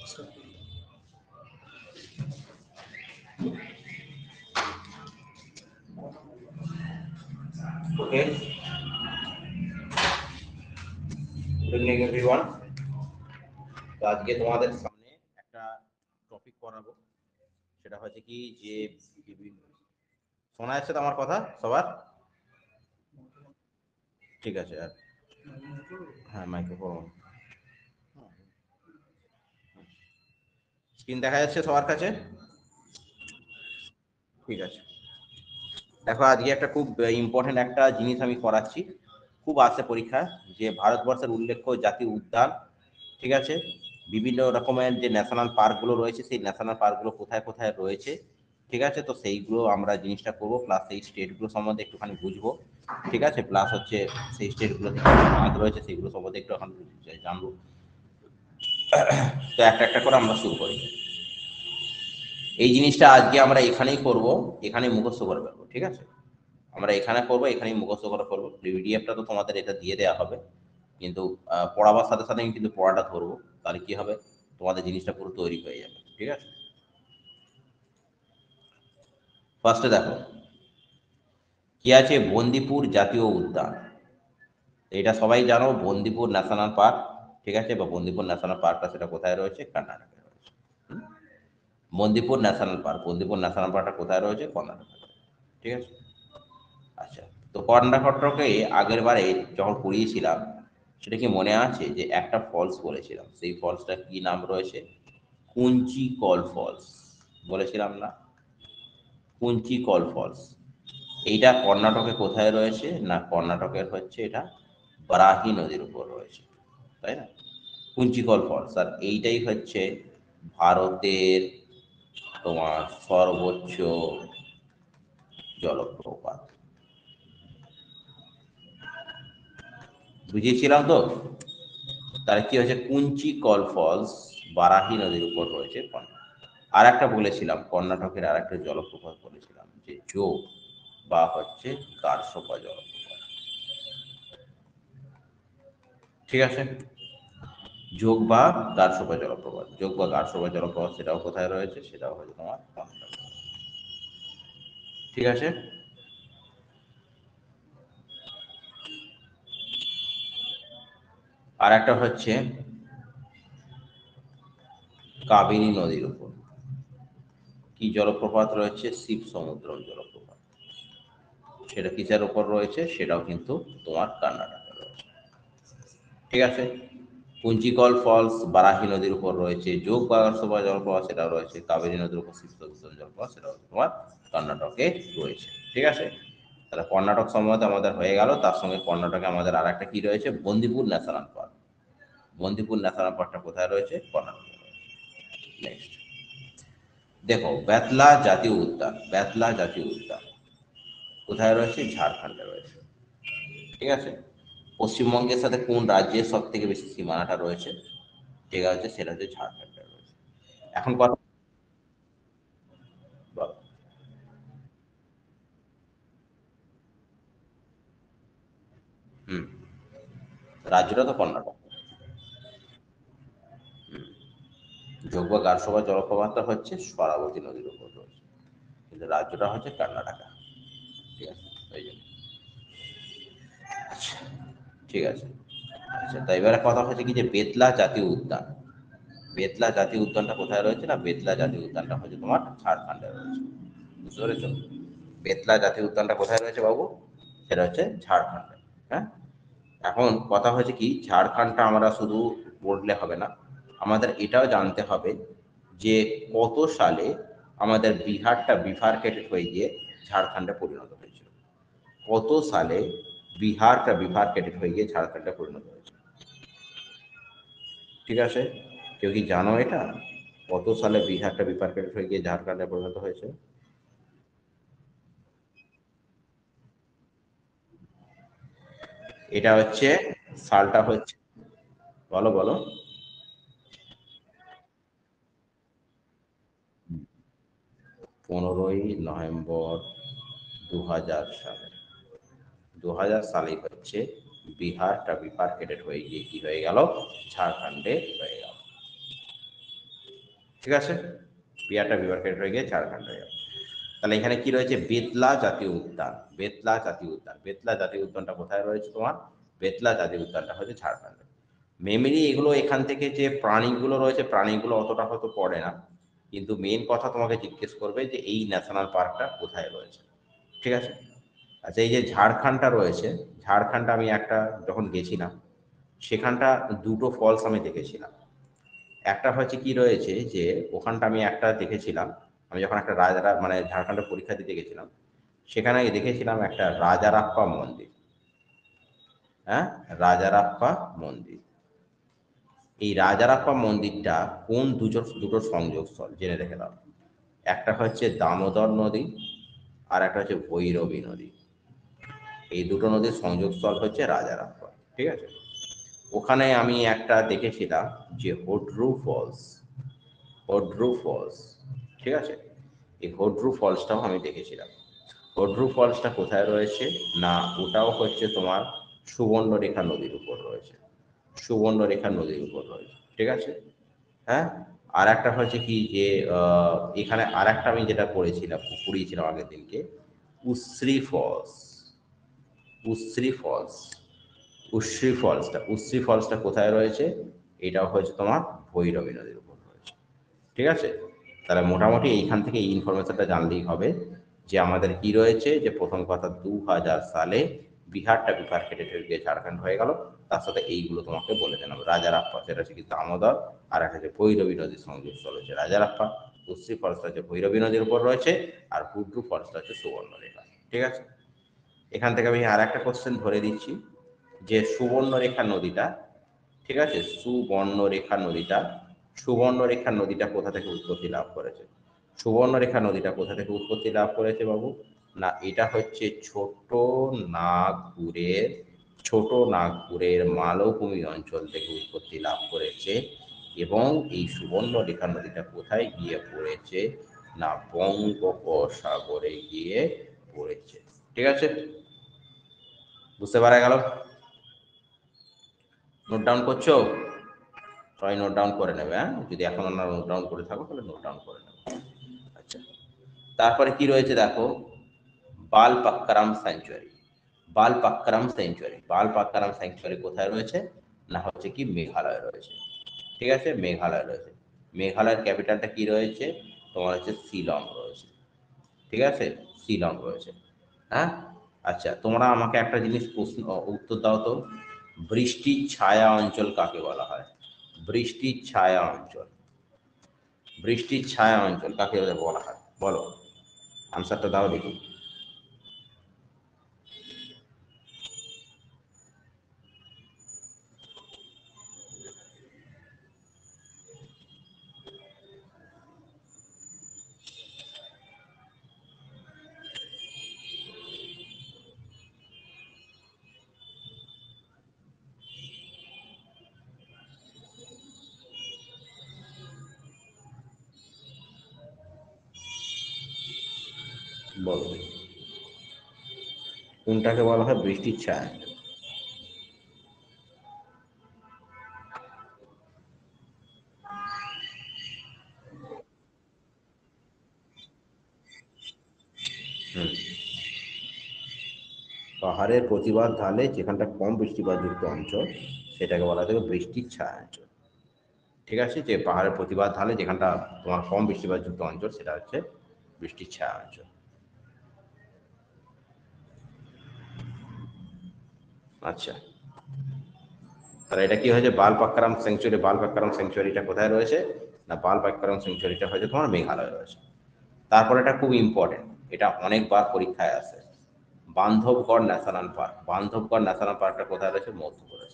ওকে, good evening everyone. তো আজকে তোমাদের সামনে একটা টপিক করাবো, সেটা হচ্ছে কি যে শোনা যাচ্ছে তো আমার কথা সবার? ঠিক আছে। আর হ্যাঁ, মাইক্রোফোন স্ক্রিন দেখা যাচ্ছে সবার কাছে? ঠিক আছে। দেখো, আজকে একটা খুব ইম্পর্টেন্ট একটা জিনিস আমি করাচ্ছি, খুব আসে পরীক্ষা, যে ভারতবর্ষের উল্লেখ্য জাতীয় উদ্যান, ঠিক আছে, বিভিন্ন রকমের যে ন্যাশনাল পার্কগুলো রয়েছে, সেই ন্যাশনাল পার্কগুলো কোথায় কোথায় রয়েছে, ঠিক আছে, তো সেইগুলো আমরা জিনিসটা করবো, প্লাস সেই স্টেটগুলো সম্বন্ধে একটুখানি বুঝবো, ঠিক আছে, প্লাস হচ্ছে সেই স্টেটগুলোতে বাঁধ রয়েছে সেগুলো সম্বন্ধে একটু এখন জানবো। তো একটা একটা করে আমরা শুরু করি। এই জিনিসটা আজকে আমরা এখানেই করব, এখানেই মুখস্থ করে ফেলবো, ঠিক আছে, আমরা এখানে করবো, এখানেই মুখস্থ করে করবো। পিডিএফটা তো তোমাদের এটা দিয়ে দেওয়া হবে, কিন্তু পড়াবার সাথে সাথে আমি কিন্তু পড়াটা ধরবো, তাহলে কি হবে, তোমাদের জিনিসটা পুরো তৈরি হয়ে যাবে, ঠিক আছে। ফার্স্টে দেখো কি আছে, বন্দিপুর জাতীয় উদ্যান। এটা সবাই জানো, বন্দিপুর ন্যাশনাল পার্ক, ঠিক আছে, বা বন্দিপুর ন্যাশনাল পার্কটা সেটা কোথায় রয়েছে? কর্ণাটকে রয়েছে। Bandipur national park, Bandipur national পার্কটা কোথায় রয়েছে? কর্ণাটকে, ঠিক আছে। আচ্ছা, তো কর্ণাটকে আগের বারে যখন পড়িয়েছিলাম, সেটা কি মনে আছে যে একটা ফলস বলেছিলাম, সেই ফলসটা কি নাম রয়েছে? কুঞ্চিকল ফলস বলেছিলাম না? কুঞ্চিকল ফলস। এইটা কর্ণাটকে কোথায় রয়েছে না? কর্ণাটকের হচ্ছে এটা বারাহি নদীর উপর রয়েছে, তাই না? কুঞ্চিকল ফলস। আর এইটাই হচ্ছে ভারতের তোমার সর্বোচ্চ জলপ্রপাত। বুঝিয়েছিলাম তো? তার কি হচ্ছে, কুঞ্চিকল ফলস বারাহি নদীর উপর রয়েছে কর্ণাটক। আর একটা বলেছিলাম, কর্ণাটকের আর একটা জলপ্রপাত বলেছিলাম, যে যোগ বা হচ্ছে গারসোপা জলপ্রপাত, ঠিক আছে। যোগ বা গারসোপা জলপ্রপাত, যোগ বা গারসোপা জলপ্রপাত, সেটাও কোথায় রয়েছে? সেটাও হচ্ছে তোমার কর্ণাটক, ঠিক আছে। আর একটা হচ্ছে কাবেরী নদীর উপর কি জলপ্রপাত রয়েছে? শিব সমুদ্রম জলপ্রপাত। সেটা কিসের উপর রয়েছে? সেটাও কিন্তু তোমার কর্ণাটকে রয়েছে, ঠিক আছে। কুঞ্চিকল ফলস বারাহি নদীর উপর রয়েছে, যোগ বাগরসভা জলপ্রপাত সেটাও রয়েছে, কাবেরী নদীর উপর শীতল জলপ্রপাত সেটাও তোমার কর্ণাটকে রয়েছে, ঠিক আছে। তাহলে কর্ণাটক সম্বন্ধে আমাদের হয়ে গেল। তার সঙ্গে কর্ণাটকে আমাদের আর একটা কি রয়েছে? Bandipur national park. Bandipur national পার্কটা কোথায় রয়েছে? কর্ণাটকে রয়েছে। নেক্সট দেখো, বেতলা জাতীয় উদ্যান। বেতলা জাতীয় উদ্যান কোথায় রয়েছে? ঝাড়খণ্ডে রয়েছে, ঠিক আছে। পশ্চিমবঙ্গের সাথে কোন রাজ্যের সব থেকে বেশি সীমানাটা রয়েছে? ঠিক আছে, সেটা হচ্ছে ঝাড়খণ্ডে রয়েছে। এখন কথা বলো। হুম, রাজ্যটা তো কর্ণাটক। হুম, যোগ বা গারসভা জলপ্রপাতটা হচ্ছে শরাবতী নদীর উপর রয়েছে, কিন্তু রাজ্যটা হচ্ছে কর্ণাটকা, ঠিক আছে। ওই জন্য। আচ্ছা, ঠিক আছে। আচ্ছা, তো এবারে কথা হচ্ছে কি, যে বেতলা জাতীয় উদ্যান। বেতলা জাতীয় উদ্যানটা কোথায় রয়েছে না? বেতলা জাতীয় উদ্যানটা হচ্ছে তোমার ঝাড়খণ্ডে রয়েছে, বুঝতে পেরেছো? বেতলা জাতীয় উদ্যানটা কোথায় রয়েছে বাবু? সেটা হচ্ছে ঝাড়খণ্ডে। হ্যাঁ, এখন কথা হচ্ছে কি, ঝাড়খণ্ডটা আমরা শুধু পড়লে হবে না, আমাদের এটাও জানতে হবে যে কত সালে আমাদের বিহারটা বিফার্কেটেড হয়ে গিয়ে ঝাড়খণ্ডে পরিণত হয়েছিল। কত সালে বিহারটা বিফার্কেটেড হয়ে গিয়ে ঝাড়খণ্ডে পরিণত হয়েছে, ঠিক আছে। কেউ কি জানো এটা? কত সালে বিহারটা বিফার্কেটেড হয়ে গিয়ে ঝাড়খণ্ডে পরিণত হয়েছে? এটা হচ্ছে, সালটা হচ্ছে, বলো বলো। 15ই নভেম্বর 2000 সালে। 2000 সালেই হচ্ছে বিহারটা বিফার্কেটেড হয়ে গিয়ে কি হয়ে গেল? ঝাড়খণ্ডে হয়ে গেল। ঠিক আছে, বিহারটা বিভার্কেট হয়ে গিয়ে ঝাড়খণ্ড হয়ে যাবে। তাহলে এখানে কি রয়েছে, বেতলা জাতীয় উদ্যান। বেতলা জাতীয় উদ্যান, বেতলা জাতীয় উদ্যানটা কোথায় রয়েছে তোমার, বেতলা জাতীয় উদ্যানটা হচ্ছে ঝাড়খণ্ডে। মেনলি এগুলো এখান থেকে যে প্রাণীগুলো রয়েছে, প্রাণীগুলো অতটা হয়তো পড়ে না, কিন্তু মেন কথা তোমাকে জিজ্ঞেস করবে যে এই ন্যাশনাল পার্কটা কোথায় রয়েছে। ঠিক আছে। আচ্ছা, এই যে ঝাড়খণ্ডটা রয়েছে, ঝাড়খণ্ডটা আমি একটা যখন গেছিলাম সেখানটা দুটো ফলস আমি দেখেছিলাম। একটা হচ্ছে কি রয়েছে যে ওখানটা আমি একটা দেখেছিলাম, আমি যখন একটা রাজারা মানে ঝাড়খণ্ডের পরীক্ষা দিতে গেছিলাম, সেখানে দেখেছিলাম একটা রাজারাপ্পা মন্দির। হ্যাঁ, রাজারাপ্পা মন্দির। এই রাজারাপ্পা মন্দিরটা কোন দুটোর সংযোগস্থল জেনে রেখে দাও। একটা হচ্ছে দামোদর নদী, আর একটা হচ্ছে ভৈরবী নদী। এই দুটো নদীর সংযোগস্থল হচ্ছে রাজারাপ্পা। ঠিক আছে। ওখানে আমি একটা দেখেছিলাম যে হোড্রু ফলস, হোড্রু ফলস। ঠিক আছে, এই হোড্রু ফলসটাও আমি দেখেছিলাম। হোড্রু ফলসটা কোথায় রয়েছে না, ওটাও হচ্ছে তোমার সুবর্ণরেখা নদীর উপর রয়েছে, সুবর্ণরেখা নদীর উপর রয়েছে। ঠিক আছে। হ্যাঁ, আর একটা হচ্ছে কি যে এখানে আর একটা আমি যেটা পড়িয়েছিলাম আগের দিনকে, উশ্রী ফলস, উশ্রী ফলস। উশ্রী ফলসটা কোথায় রয়েছে, এটাও হচ্ছে তোমার ভৈরবী নদীর উপর রয়েছে। ঠিক আছে। তাহলে মোটামুটি এইখান থেকে এই ইনফরমেশনটা জানলেই হবে যে আমাদের কি রয়েছে, যে প্রথম কথা 2000 সালে বিহারটা বিভার্কেটেড হয়ে গিয়ে ঝাড়খণ্ড হয়ে গেল। তার সাথে এইগুলো তোমাকে বলে জানাবো, রাজারাপ্পা সেটা হচ্ছে কি দামোদর, আর একটা হচ্ছে ভৈরবী নদীর সংযোগস্থল হচ্ছে রাজারাপ্পা, উশ্রী ফলসটা হচ্ছে ভৈরবী নদীর উপর রয়েছে, আর হুড্রু ফলসটা হচ্ছে সুবর্ণরেখা। ঠিক আছে। এখান থেকে আমি আর একটা কোশ্চেন ধরে দিচ্ছি যে সুবর্ণরেখা নদীটা, ঠিক আছে, সুবর্ণরেখা নদীটা, সুবর্ণরেখা নদীটা কোথা থেকে উৎপত্তি লাভ করেছে। সুবর্ণরেখা নদীটা কোথা থেকে উৎপত্তি লাভ করেছে বাবু, না এটা হচ্ছে নাগপুরের ছোট নাগপুরের মালভূমি অঞ্চল থেকে উৎপত্তি লাভ করেছে। এবং এই সুবর্ণরেখা নদীটা কোথায় গিয়ে পড়েছে না বঙ্গোপসাগরে গিয়ে পড়েছে। ঠিক আছে, বুঝতে পারা গেল। নোট ডাউন করছো, সবাই নোট ডাউন করে নেবে। হ্যাঁ, যদি এখন আমরা নোট ডাউন করে থাকো তাহলে নোট ডাউন করে নেবে। আচ্ছা, তারপরে কি রয়েছে দেখো, বালপাক্কারাম স্যাংচুয়ারি। বালপাক্কারাম স্যাংচুয়ারি, বালপাক্কারাম স্যাংচুয়ারি কোথায় রয়েছে না হচ্ছে কি মেঘালয় রয়েছে। ঠিক আছে, মেঘালয় রয়েছে। মেঘালয়ের ক্যাপিটালটা কি রয়েছে তোমার হচ্ছে শিলং রয়েছে। ঠিক আছে, শিলং রয়েছে। হ্যাঁ। আচ্ছা, তোমরা আমাকে একটা জিনিস প্রশ্ন উত্তর দাও তো, বৃষ্টির ছায়া অঞ্চল কাকে বলা হয়। বৃষ্টির ছায়া অঞ্চল, বৃষ্টির ছায়া অঞ্চল কাকে বলা হয় বলো, আনসারটা দাও দেখি। বলো কোনটাকে বলা হয় বৃষ্টির ছায়া অঞ্চল। হুম, পাহাড়ের প্রতিবাদ ঢালে যেখানটা কম বৃষ্টিপাতযুক্ত অঞ্চল সেটাকে বলা হয় বৃষ্টির ছায়া অঞ্চল। ঠিক আছে, যে পাহাড়ের প্রতিবাদ ঢালে যেখানটা তোমার কম বৃষ্টিপাতযুক্ত অঞ্চল সেটা হচ্ছে বৃষ্টির ছায়া অঞ্চল। আচ্ছা, তাহলে এটা কি হয়েছে বালপাক্কারাম স্যাংচুয়ারি, বালপাক্কারাম স্যাংচুয়ারিটা কোথায় রয়েছে না, বালপাক্কারাম স্যাংচুয়ারিটা হয়েছে তোমার মেঘালয় রয়েছে। তারপর এটা খুব ইম্পর্টেন্ট, এটা অনেকবার পরীক্ষায় আসে, Bandhavgarh national park. Bandhavgarh national পার্কটা কোথায় রয়েছে, মধ্যপ্রদেশ।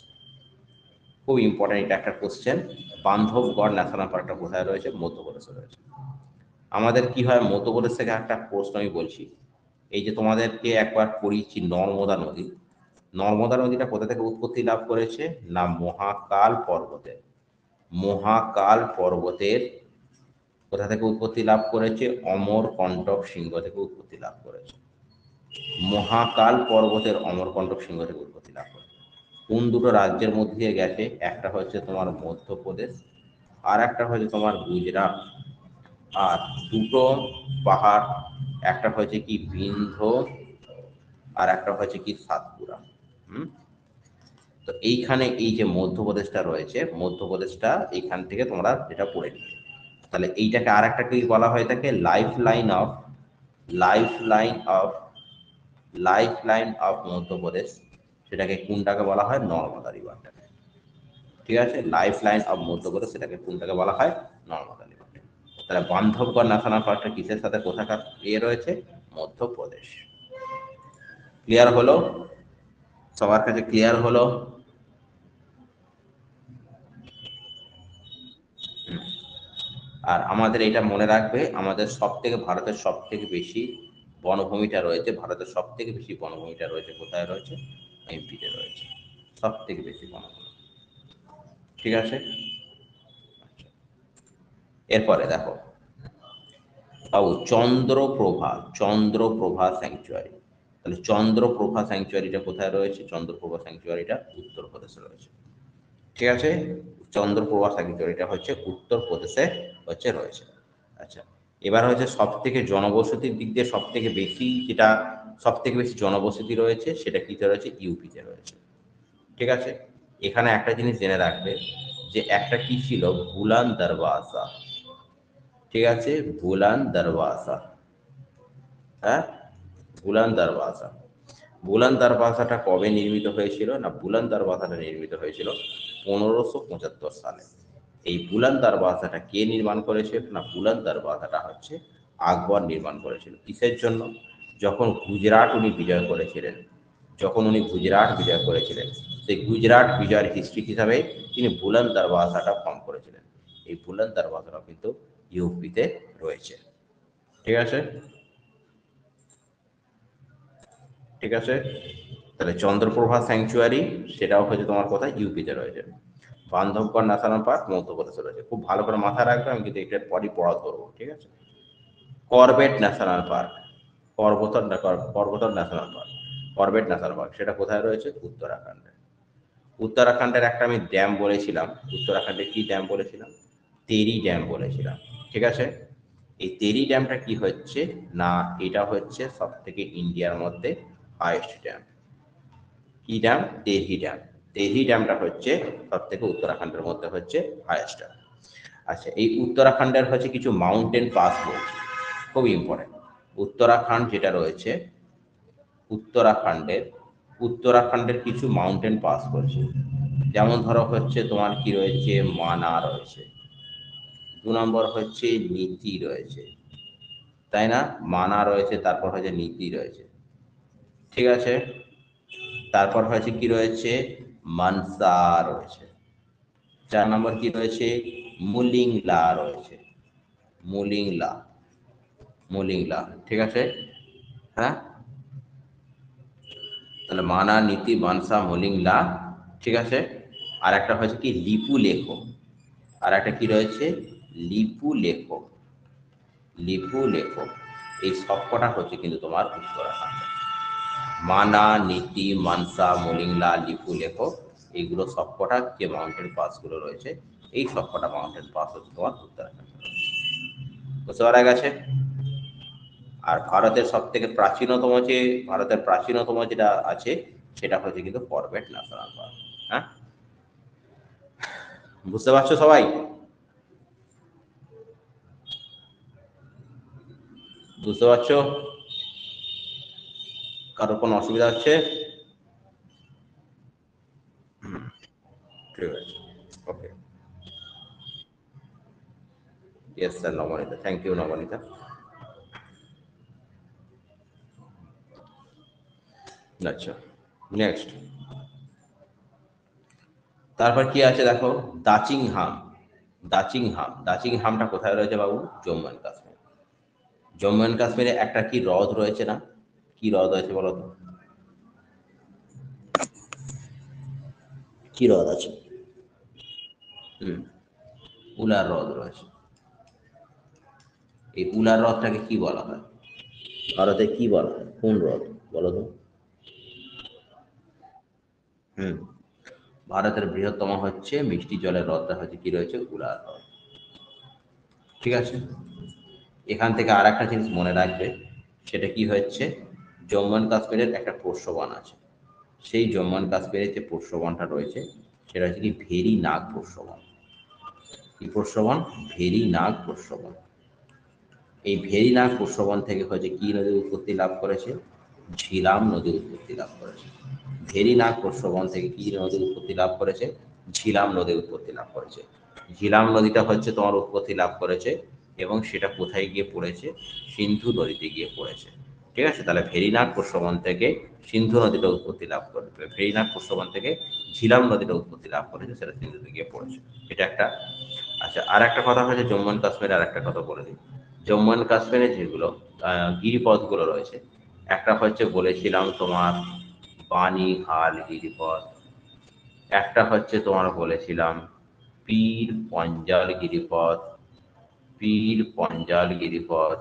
খুব ইম্পর্টেন্ট, এটা একটা কোশ্চেন। বান্ধবগড় ন্যাশনাল পার্কটা কোথায় রয়েছে, মধ্যপ্রদেশে রয়েছে। আমাদের কি হয়, মধ্যপ্রদেশ থেকে একটা প্রশ্ন আমি বলছি, এই যে তোমাদেরকে একবার পড়িয়েছি নর্মদা নদী, নর্মদা নদীটা কোথা থেকে উৎপত্তি লাভ করেছে না মহাকাল পর্বতের, মহাকাল পর্বতের কোথা থেকে উৎপত্তি লাভ করেছে, অমরকণ্টক শৃঙ্গ থেকে উৎপত্তি লাভ করেছে। মহাকাল পর্বতের অমরকণ্টক শৃঙ্গ থেকে উৎপত্তি লাভ করেছে। কোন দুটো রাজ্যের মধ্যে দিয়ে গেছে, একটা হচ্ছে তোমার মধ্যপ্রদেশ, আর একটা হচ্ছে তোমার গুজরাট, আর দুটো পাহাড়, একটা হয়েছে কি বিন্ধ্য আর একটা হয়েছে কি সাতপুরা। হুম। তো এইখানে এই যে মধ্যপ্রদেশটা রয়েছে, মধ্যপ্রদেশটা এইখান থেকে তোমরা যেটা পড়ে নিবে, তাহলে এইটাকে আর একটা কি বলা হয়, থাকে লাইফ লাইন অফ মধ্যপ্রদেশ। সেটাকে কোনটাকে বলা হয়, নর্মদা রিভারটাকে। ঠিক আছে, লাইফ লাইন অফ মধ্যপ্রদেশ, সেটাকে কোনটাকে বলা হয়, নর্মদা রিভারটাকে। তাহলে বান্ধবগড় ন্যাশনাল পার্কটা কিসের সাথে কোথাকার রয়েছে, মধ্যপ্রদেশ। ক্লিয়ার হলো? সবার কাছে ক্লিয়ার হলো? আর আমাদের এটা মনে রাখবে, আমাদের সব থেকে, ভারতের সব থেকে বেশি বনভূমিটা রয়েছে, ভারতের সব থেকে বেশি বনভূমিটা রয়েছে কোথায় রয়েছে, এমপিতে রয়েছে সব থেকে বেশি বনভূমি। ঠিক আছে। এরপরে দেখো, চন্দ্রপ্রভা স্যাংচুয়ারি। তাহলে চন্দ্রপ্রভা স্যাংচুয়ারিটা কোথায় রয়েছে, চন্দ্রপ্রভা স্যাংচুয়ারিটা উত্তরপ্রদেশে রয়েছে। ঠিক আছে, চন্দ্রপ্রভা স্যাংচুয়ারিটা হচ্ছে উত্তরপ্রদেশে রয়েছে। আচ্ছা, এবার হচ্ছে সব থেকে জনবসতির দিক দিয়ে সব থেকে বেশি, যেটা সব থেকে বেশি জনবসতি রয়েছে সেটা কিতে রয়েছে, ইউপিতে রয়েছে। ঠিক আছে, এখানে একটা জিনিস জেনে রাখবে, যে একটা কি ছিল, বুলান দরওয়াজা। ঠিক আছে, বুলান দরওয়াজা। হ্যাঁ, বুলান দরওয়াজা। বুলান দরওয়াজাটা কবে নির্মিত হয়েছিল না, বুলান দরওয়াজাটা নির্মিত হয়েছিল 1575 সালে। এই বুলান দরওয়াজাটা কে নির্মাণ করেছিল না, বুলান দরওয়াজাটা হচ্ছে আকবর নির্মাণ করেছিল। কিসের জন্য, যখন গুজরাট উনি বিজয় করেছিলেন, সেই গুজরাট বিজয়ের হিস্ট্রি হিসাবে তিনি বুলান দরওয়াজাটা ফর্ম করেছিলেন। এই বুলান দরওয়াজাটা কিন্তু ইউপিতে রয়েছে। ঠিক আছে, ঠিক আছে। তাহলে চন্দ্রপ্রভা স্যাংচুয়ারি, সেটাও হচ্ছে তোমার কোথায়, ইউপিতে রয়েছে। বান্ধবগড় ন্যাশনাল পার্ক মধ্যপ্রদেশে রয়েছে। খুব ভালো করে মাথায় রাখবে, আমি কিন্তু এটার পরই পড়া ধরবো। ঠিক আছে, করবেট ন্যাশনাল পার্ক, পর্বতর national park, Corbett national park, সেটা কোথায় রয়েছে, উত্তরাখণ্ডে। উত্তরাখণ্ডের একটা আমি ড্যাম বলেছিলাম, উত্তরাখণ্ডে কি ড্যাম বলেছিলাম, তেরি ড্যাম বলেছিলাম। ঠিক আছে, এই তেরি ড্যামটা কি হচ্ছে না, এটা হচ্ছে সব থেকে ইন্ডিয়ার মধ্যে হাইয়েস্ট ড্যাম। কি ড্যাম, তেরি ড্যাম। তেরি ড্যামটা হচ্ছে সব থেকে উত্তরাখণ্ডের মধ্যে হচ্ছে হাইয়েস্ট ড্যাম। আচ্ছা, এই উত্তরাখণ্ডের হচ্ছে কিছু মাউন্টেন পাস বলছি, খুব ইম্পর্টেন্ট। উত্তরাখণ্ড যেটা রয়েছে, উত্তরাখণ্ডের উত্তরাখণ্ডের কিছু মাউন্টেন পাস করছে। যেমন ধরো হচ্ছে তোমার কি রয়েছে, মানা রয়েছে, 2 নম্বর হচ্ছে নীতি রয়েছে, তাই না, মানা রয়েছে, তারপর হচ্ছে নীতি রয়েছে। ঠিক আছে, তারপর হচ্ছে কি রয়েছে, মানসা রয়েছে। 4 নম্বর কি রয়েছে, মুলিংলা রয়েছে, মুলিংলা, মুলিংলা। ঠিক আছে, হ্যাঁ, তাহলে মানা, নীতি, মানসা, মুলিংলা। ঠিক আছে, আর একটা হচ্ছে কি, লিপু লেখো, আর একটা কি রয়েছে, লিপু লেখো, লিপু লেখো। এই সবকটা হচ্ছে কিন্তু তোমার উত্তরাখণ্ড। মানা, নীতি, মানসা, মলিংলা, লিপু লেখো, এইগুলো সবকটা যে মাউন্টেন পাসগুলো রয়েছে, এই সবকটা মাউন্টেন পাস হচ্ছে তোমার উত্তরাখণ্ড। বুঝতে পারা গেছে? আর ভারতের প্রাচীনতম যেটা আছে, সেটা হচ্ছে কিন্তু করবেট ন্যাশনাল পার্ক। হ্যাঁ, বুঝতে পারছো সবাই? বুঝতে পারছো? কারো কোনো অসুবিধা হচ্ছে? ঠিক আছে, okay. Yes sir, Nabanita, thank you Nabanita. আচ্ছা, নেক্সট, তারপর কি আছে দেখো, দাচিংহাম। দাচিংহামটা কোথায় রয়েছে বাবু, জম্মু অ্যান্ড কাশ্মীর। জম্মু অ্যান্ড কাশ্মীরে একটা কি হ্রদ রয়েছে না, কি হ্রদ রয়েছে বলো তো, কি হ্রদ আছে? হুম, উলার হ্রদ রয়েছে। এই উলার হ্রদটাকে কি বলা হয়, ভারতে কি বলা হয়, কোন হ্রদ বলো তো? হুম, ভারতের বৃহত্তম হচ্ছে মিষ্টি জলের হ্রদটা হচ্ছে কি রয়েছে, উলার হ্রদ। ঠিক আছে, এখান থেকে আর একটা জিনিস মনে রাখবে, সেটা কি হচ্ছে, জম্মু অ্যান্ড কাশ্মীরের একটা পোষ্যবন আছে। সেই জম্মু অ্যান্ড কাশ্মীরের যে পোষ্যবনটা রয়েছে সেটা হচ্ছে কি ভেরি নাগ পোষ্যবন। কি পোষ্যবন? ভেরি নাগ পোষ্যবন। এই ভেরি নাগ পোষ্যবন থেকে হচ্ছে কি নদীর উৎপত্তি লাভ করেছে? ঝিলাম নদীর উৎপত্তি লাভ করেছে। ভেরি নাগ পোষ্যবন থেকে কি নদীর উৎপত্তি লাভ করেছে? ঝিলাম নদীর উৎপত্তি লাভ করেছে। ঝিলাম নদীটা হচ্ছে তোমার উৎপত্তি লাভ করেছে এবং সেটা কোথায় গিয়ে পড়েছে? সিন্ধু নদীতে গিয়ে পড়েছে। ঠিক আছে, তাহলে ভেরিনাগ প্রস্রবণ থেকে সিন্ধু নদীটা উৎপত্তি লাভ করেছে, ভেরিনাগ প্রস্রবণ থেকে ঝিলাম নদীটা উৎপত্তি লাভ করেছে, সেটা সিন্ধুতে গিয়ে পড়েছে। এটা একটা। আচ্ছা, আর একটা কথা হচ্ছে জম্মু অ্যান্ড কাশ্মীরে আর একটা কথা বলে দিই। জম্মু অ্যান্ড কাশ্মীরে যেগুলো গিরিপথগুলো রয়েছে, একটা হচ্ছে বলেছিলাম তোমার বানিহাল গিরিপথ, একটা হচ্ছে তোমার বলেছিলাম পীর পঞ্জাল গিরিপথ, পীর পঞ্জাল গিরিপথ।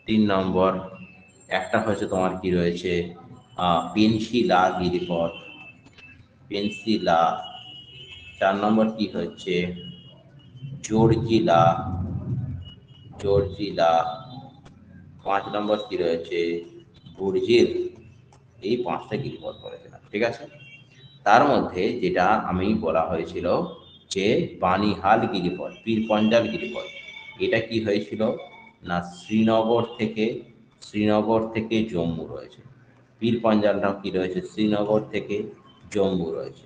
3 নম্বর একটা হচ্ছে তোমার কি রয়েছে, পেনশিলা গিরিপথ, পেনশিলা। 4 নম্বর কি হচ্ছে জর্জিলা, জর্জিলা। 5 নম্বর কি রয়েছে বুর্জিল। এই 5টা গিরিপথ করেছিলাম, ঠিক আছে। তার মধ্যে যেটা আমি বলা হয়েছিল যে বানিহাল গিরিপথ, পীর পঞ্জাল গিরিপথ, এটা কি হয়েছিল না শ্রীনগর থেকে জম্মু রয়েছে। পীর পঞ্জালটাও কি রয়েছে শ্রীনগর থেকে জম্মু রয়েছে,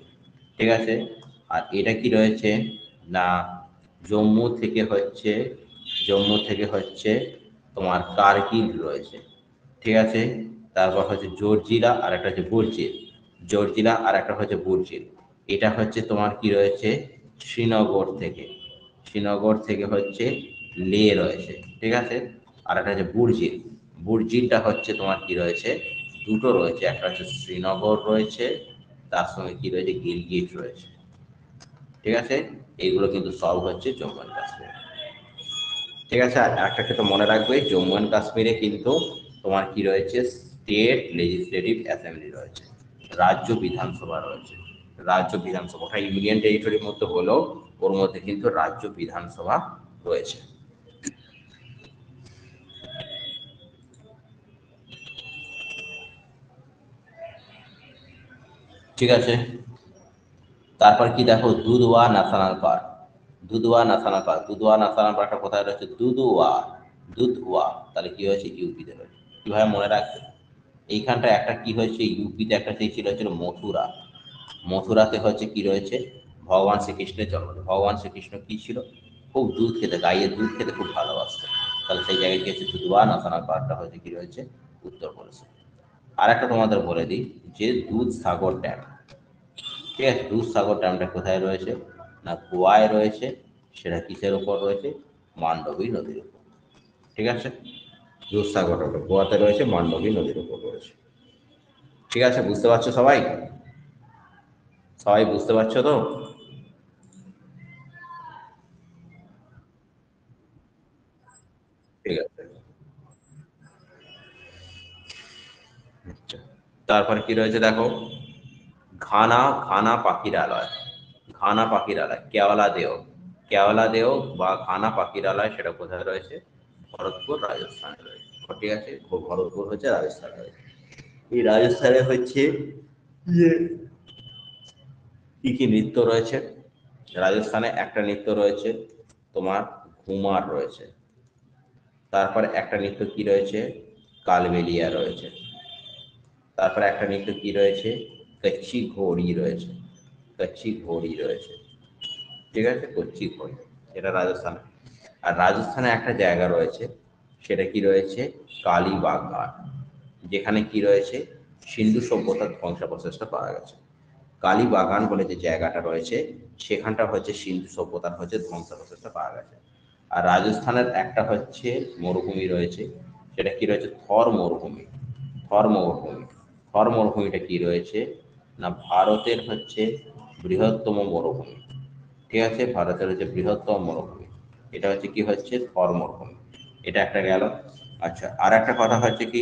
ঠিক আছে। আর এটা কি রয়েছে না জম্মু থেকে হচ্ছে তোমার কারগিল রয়েছে, ঠিক আছে। তারপর হচ্ছে জর্জিলা আর একটা হচ্ছে বুর্জিল, জর্জিলা আর একটা হচ্ছে বুর্জিল। এটা হচ্ছে তোমার কি রয়েছে শ্রীনগর থেকে হচ্ছে লে রয়েছে, ঠিক আছে। আর একটা হচ্ছে বুর্জিল, বুর্জিলটা হচ্ছে তোমার কি রয়েছে দুটো রয়েছে, একটা হচ্ছে শ্রীনগর রয়েছে, তার সঙ্গে কি রয়েছে গিলগিট রয়েছে, ঠিক আছে। এইগুলো কিন্তু সব হচ্ছে জম্মু অ্যান্ড কাশ্মীর, ঠিক আছে। আর একটা ক্ষেত্রে মনে রাখবে, জম্মু অ্যান্ড কাশ্মীরে কিন্তু তোমার কি রয়েছে স্টেট লেজিসলেটিভ অ্যাসেম্বলি রয়েছে, রাজ্য বিধানসভা রয়েছে। রাজ্য বিধানসভা, ওটা ইউনিয়ন টেরিটরির মধ্যে হলেও ওর মধ্যে কিন্তু রাজ্য বিধানসভা রয়েছে, ঠিক আছে। তারপর কি দেখো Dudhwa national park, Dudhwa national পার্কটা কোথায় রয়েছে? দুধওয়া, তাহলে কি হয়েছে ইউপিতে রয়েছে। কিভাবে মনে রাখবে? এইখানটা একটা কি হয়েছে ইউপিতে একটা সেই ছিল মথুরা। মথুরাতে হচ্ছে কি রয়েছে ভগবান শ্রীকৃষ্ণের জন্মদিন। ভগবান শ্রীকৃষ্ণ কি ছিল? খুব দুধ খেতে, গাইয়ের দুধ খেতে খুব ভালোবাসতো। তাহলে সেই জায়গায় কি হচ্ছে দুধওয়া ন্যাশনাল পার্কটা হচ্ছে কি রয়েছে উত্তরপ্রদেশে। আর একটা তোমাদের বলে দিই যে দুধসাগর ড্যাম, ঠিক আছে। দুধসাগর ড্যামটা কোথায় রয়েছে না গোয়ায় রয়েছে। সেটা কিসের উপর রয়েছে? মান্ডবী নদীর উপর, ঠিক আছে। দুধসাগর ড্যামটা গোয়াতে রয়েছে, মান্ডবী নদীর উপর রয়েছে, ঠিক আছে। বুঝতে পারছো সবাই? সবাই বুঝতে পারছো তো? ঠিক আছে। আচ্ছা, তারপরে কি রয়েছে দেখো ঘানা ঘানা পাখিরালয়, ঘানা পাখিরালয় কেওলা দেও বা ঘানা পাখিরালয়, সেটা কোথায় রয়েছে? ভরতপুর রাজস্থানে রয়েছে, ঠিক আছে। ভরতপুর হচ্ছে রাজস্থানে রয়েছে। এই রাজস্থানে হচ্ছে যে কি কি নৃত্য রয়েছে? রাজস্থানে একটা নৃত্য রয়েছে তোমার ঘুমার রয়েছে। তারপরে একটা নৃত্য কি রয়েছে? কালবেলিয়া রয়েছে। তারপরে একটা নৃত্য কি রয়েছে? কচ্ছি ঘোড়ি রয়েছে, কচ্ছি ঘোড়ি রয়েছে, ঠিক আছে। কচ্ছি ঘোড়ি, এটা রাজস্থানে। আর রাজস্থানে একটা জায়গা রয়েছে, সেটা কি রয়েছে? কালীবাগান, যেখানে কি রয়েছে সিন্ধু সভ্যতার ধ্বংসাবশেষটা পাওয়া গেছে। কালীবাগান বলে যে জায়গাটা রয়েছে, সেখানটা হচ্ছে সিন্ধু সভ্যতার হচ্ছে ধ্বংসাবশেষটা পাওয়া গেছে। আর রাজস্থানের একটা হচ্ছে মরুভূমি রয়েছে, সেটা কি রয়েছে? থর মরুভূমি, থর মরুভূমি। থর মরুভূমিটা কি রয়েছে না ভারতের হচ্ছে বৃহত্তম মরুভূমি, ঠিক আছে। ভারতের হচ্ছে বৃহত্তম মরুভূমি, এটা হচ্ছে কি হচ্ছে থর মরুভূমি, এটা একটা গেল। আচ্ছা, আর একটা কথা হচ্ছে কি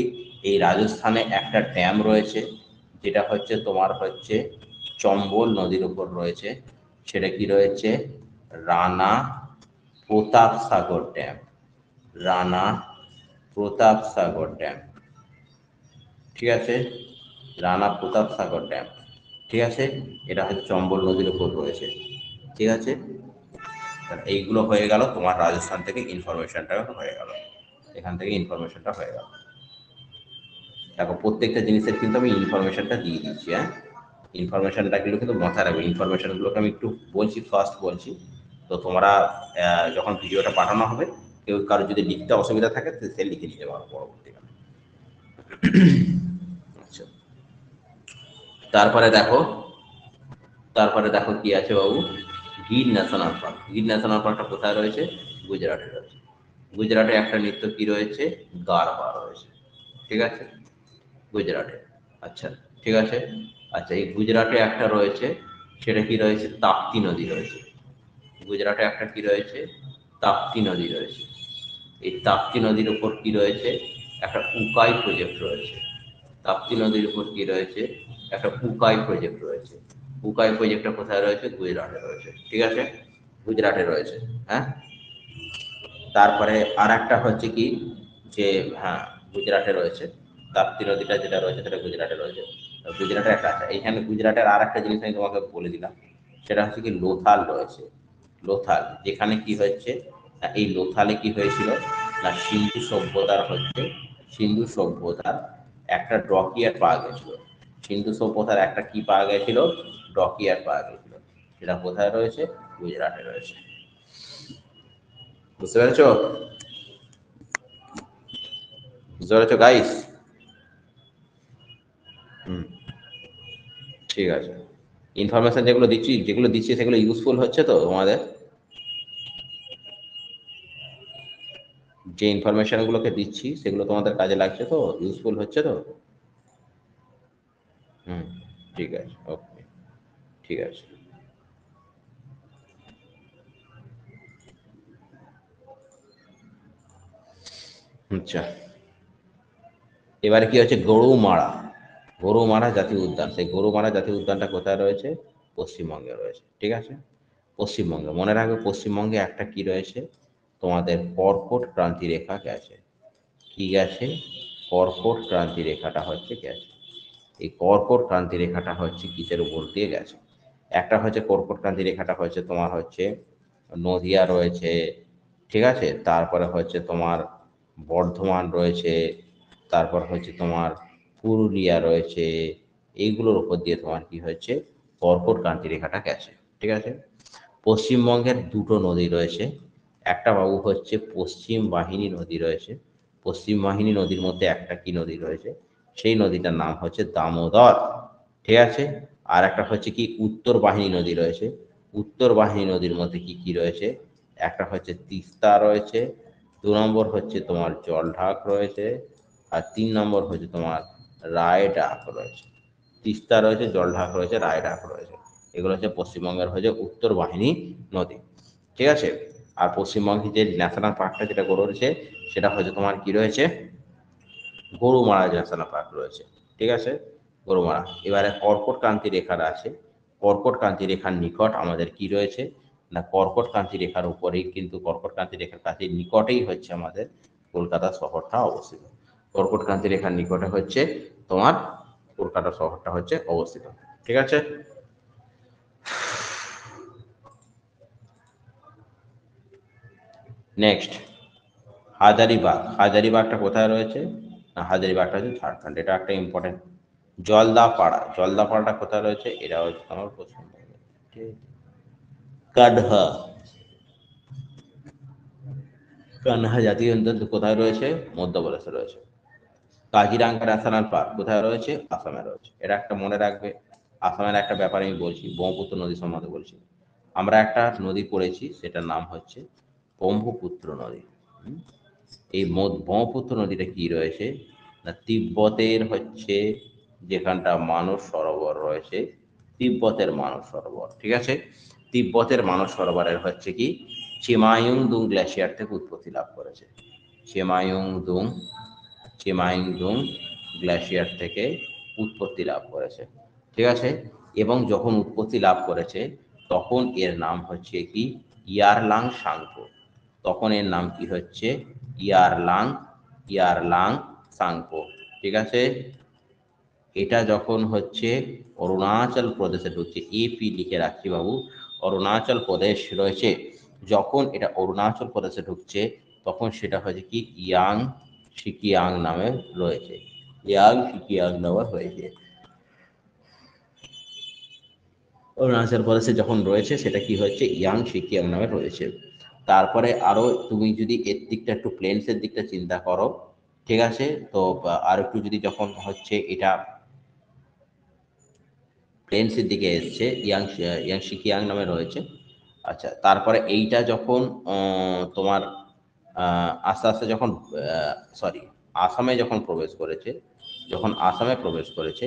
এই রাজস্থানে একটা ড্যাম রয়েছে, যেটা হচ্ছে তোমার হচ্ছে চম্বল নদীর উপর রয়েছে, সেটা কি রয়েছে? রানা প্রতাপ সাগর ড্যাম, রানা প্রতাপ সাগর ড্যাম, ঠিক আছে, রানা প্রতাপ সাগর ড্যাম, ঠিক আছে, এটা হচ্ছে চম্বল নদীর উপর রয়েছে, ঠিক আছে। এইগুলো হয়ে গেল তোমার রাজস্থান থেকে ইনফরমেশনটা হয়ে গেল, এখান থেকে ইনফরমেশনটা হয়ে গেল। দেখো প্রত্যেকটা জিনিসের কিন্তু আমি ইনফরমেশনটা দিয়ে দিচ্ছি, হ্যাঁ, ইনফরমেশনটা কিন্তু মাথায় রাখবে, ইনফরমেশনগুলোকে আমি একটু বলছি, ফার্স্ট বলছি। তো তোমরা যখন ভিডিওটা পাঠানো হবে, কেউ কারো যদি লিখতে অসুবিধা থাকে সে লিখে নিতে পারো পরবর্তীকালে। আচ্ছা, তারপরে দেখো, তারপরে দেখো কি আছে বাবু, Gir national park. Gir national পার্কটা কোথায় রয়েছে? গুজরাটে রয়েছে। গুজরাটে একটা নৃত্য কি রয়েছে? গারবা রয়েছে, ঠিক আছে, গুজরাটে। আচ্ছা, ঠিক আছে। আচ্ছা, এই গুজরাটে একটা রয়েছে, সেটা কি রয়েছে? তাপ্তি নদী রয়েছে। গুজরাটে একটা কি রয়েছে? তাপ্তি নদী রয়েছে। এই তাপ্তি নদীর উপর কি রয়েছে? একটা উকাই প্রজেক্ট রয়েছে। তাপ্তি নদীর উপর কি রয়েছে? একটা উকাই প্রজেক্ট রয়েছে। উকাই প্রজেক্টটা কোথায় রয়েছে? গুজরাটে রয়েছে, ঠিক আছে, গুজরাটে রয়েছে। হ্যাঁ, তারপরে আর একটা হচ্ছে কি, যে হ্যাঁ, গুজরাটে রয়েছে, তাপ্তি নদীটা যেটা রয়েছে সেটা গুজরাটে রয়েছে। গুজরাটের একটা আছে, এইখানে গুজরাটের আর একটা জিনিস আমি তোমাকে বলে দিলাম, সেটা হচ্ছে কি লোথাল রয়েছে। লোথাল, যেখানে কি হচ্ছে, এই লোথালে কি হয়েছিল না, সিন্ধু সভ্যতার হচ্ছে, সিন্ধু সভ্যতার একটা ডকিয়ার্ড পাওয়া গেছিল। সিন্ধু সভ্যতার একটা কি পাওয়া গেছিল? ডকিয়ার্ড পাওয়া গেছিল। সেটা কোথায় রয়েছে? গুজরাটে রয়েছে। বুঝতে পেরেছো? বুঝতে পেরেছো গাইস? হুম, ঠিক আছে। ইনফরমেশন যেগুলো দিচ্ছি সেগুলো ইউজফুল হচ্ছে তো তোমাদের? যে ইনফরমেশনগুলোকে দিচ্ছি সেগুলো তোমাদের কাজে লাগছে তো, ইউজফুল হচ্ছে তো? হুম, ঠিক আছে, ওকে, ঠিক আছে। আচ্ছা, এবারে কি হচ্ছে গরুমারা। গরুমারা জাতীয় উদ্যান, সেই গরুমারা জাতীয় উদ্যানটা কোথায় রয়েছে? পশ্চিমবঙ্গে রয়েছে, ঠিক আছে, পশ্চিমবঙ্গে। মনে রাখবে পশ্চিমবঙ্গে একটা কি রয়েছে, তোমাদের কর্কট ক্রান্তি রেখা গেছে। কি গেছে? কর্কট ক্রান্তি রেখাটা হচ্ছে গেছে। এই কর্কট ক্রান্তি রেখাটা হচ্ছে কিসের উপর দিয়ে গেছে? একটা হচ্ছে কর্কট ক্রান্তি রেখাটা হচ্ছে তোমার হচ্ছে নদিয়া রয়েছে, ঠিক আছে, তারপরে হচ্ছে তোমার বর্ধমান রয়েছে, তারপর হচ্ছে তোমার পুরুলিয়া রয়েছে। এইগুলোর উপর দিয়ে তোমার কি হচ্ছে, কর্কট ক্রান্তি রেখাটা গেছে, ঠিক আছে। পশ্চিমবঙ্গের দুটো নদী রয়েছে, একটা বাবু হচ্ছে পশ্চিম বাহিনী নদী রয়েছে। পশ্চিম বাহিনী নদীর মধ্যে একটা কি নদী রয়েছে? সেই নদীটার নাম হচ্ছে দামোদর, ঠিক আছে। আর একটা হচ্ছে কি উত্তর বাহিনী নদী রয়েছে। উত্তর বাহিনী নদীর মধ্যে কি কি রয়েছে? একটা হচ্ছে তিস্তা রয়েছে, 2 নম্বর হচ্ছে তোমার জলঢাক রয়েছে, আর 3 নম্বর হচ্ছে তোমার রায়ডাক রয়েছে। তিস্তা রয়েছে, জলঢাক রয়েছে, রায়ডাক রয়েছে। এগুলো হচ্ছে পশ্চিমবঙ্গের হচ্ছে উত্তর বাহিনী নদী, ঠিক আছে। আর পশ্চিমবঙ্গে যে ন্যাশনাল পার্কটা যেটা গড়ে উঠেছে, সেটা হচ্ছে তোমার কি রয়েছে? গরুমারা ন্যাশনাল পার্ক রয়েছে, ঠিক আছে, গরুমারা। এবারে কর্কট ক্রান্তি রেখার আছে, কর্কট ক্রান্তি রেখার নিকট আমাদের কি রয়েছে না, কর্কট ক্রান্তি রেখার উপরেই কিন্তু, কর্কট ক্রান্তি রেখার কাছে নিকটেই হচ্ছে আমাদের কলকাতা শহরটা অবস্থিত। কর্কট ক্রান্তি রেখার নিকটে হচ্ছে তোমার কলকাতা শহরটা হচ্ছে অবস্থিত, ঠিক আছে। নেক্সট, হাজারিবাগ। হাজারিবাগটা কোথায় রয়েছে না, হাজারিবাগটা হচ্ছে ঝাড়খণ্ড, এটা একটা ইম্পর্টেন্ট। জলদাপাড়া, জলদাপাড়াটা কোথায় রয়েছে? এটা হচ্ছে আমার পশ্চিমবঙ্গে, ঠিক আছে? কানহা, কানহা জাতীয় উদ্যান কোথায় রয়েছে? মধ্যপ্রদেশে রয়েছে। কাজিরাঙ্গা ন্যাশনাল পার্ক কোথায় রয়েছে? আসামে রয়েছে। এটা একটা মনে রাখবে। আসামের একটা ব্যাপার আমি বলছি, ব্রহ্মপুত্র নদী সম্বন্ধে বলছি। আমরা একটা নদী পড়েছি, সেটার নাম হচ্ছে ব্রহ্মপুত্র নদী। হুম? এই ব্রহ্মপুত্র নদীটা কি রয়েছে না, তিব্বতের হচ্ছে যেখানটা মানস সরোবর রয়েছে, তিব্বতের মানস সরোবর, ঠিক আছে। তিব্বতের মানস সরোবরের হচ্ছে কি চিমায়ুংদুং গ্লেশিয়ার থেকে উৎপত্তি লাভ করেছে। চিমায়ুংদুং, চিমায়ুংদুং গ্লেশিয়ার থেকে উৎপত্তি লাভ করেছে, ঠিক আছে। এবং যখন উৎপত্তি লাভ করেছে, তখন এর নাম হচ্ছে কি ইয়ারলাং সাংপো। তখন এর নাম কি হচ্ছে? ইয়ারলাং ইয়ারলাং সাংপো, ঠিক আছে। এটা যখন হচ্ছে অরুণাচল প্রদেশে ঢুকছে, এপি লিখে রাখছি বাবু, অরুণাচল প্রদেশ রয়েছে, যখন এটা অরুণাচল প্রদেশে ঢুকছে তখন সেটা হচ্ছে কি ইয়াং সিকিয়াং নামে রয়েছে, ইয়াং সিকিয়াং নামে হয়েছে। অরুণাচল প্রদেশে যখন রয়েছে সেটা কি হচ্ছে ইয়াং সিকিয়াং নামে রয়েছে। তারপরে আরো তুমি যদি এর দিকটা একটু প্লেন্সের দিকটা চিন্তা করো, ঠিক আছে, তো আর একটু যদি যখন হচ্ছে এটা প্লেন্সের দিকে এসছে, ইয়াং সিকিয়াং নামে রয়েছে। আচ্ছা, তারপরে এইটা যখন তোমার আস্তে আস্তে যখন সরি আসামে যখন প্রবেশ করেছে, যখন আসামে প্রবেশ করেছে,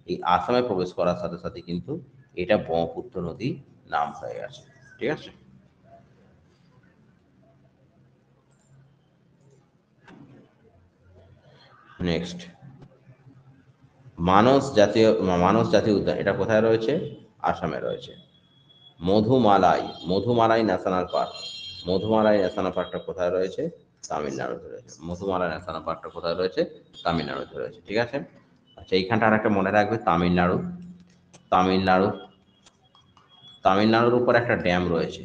এই আসামে প্রবেশ করার সাথে সাথে কিন্তু এটা ব্রহ্মপুত্র নদী নাম হয়ে গেছে, ঠিক আছে। নেক্সট, মানস জাতীয় উদ্যান, এটা কোথায় রয়েছে? আসামে রয়েছে। Mudumalai, Mudumalai national park, Mudumalai national পার্কটা কোথায় রয়েছে? তামিলনাড়ুতে রয়েছে। মধুমালাই ন্যাশনাল পার্কটা কোথায় রয়েছে? তামিলনাড়ুতে রয়েছে, ঠিক আছে। আচ্ছা, এইখানটা আর একটা মনে রাখবে, তামিলনাড়ু, তামিলনাড়ু, তামিলনাড়ুর উপর একটা ড্যাম রয়েছে,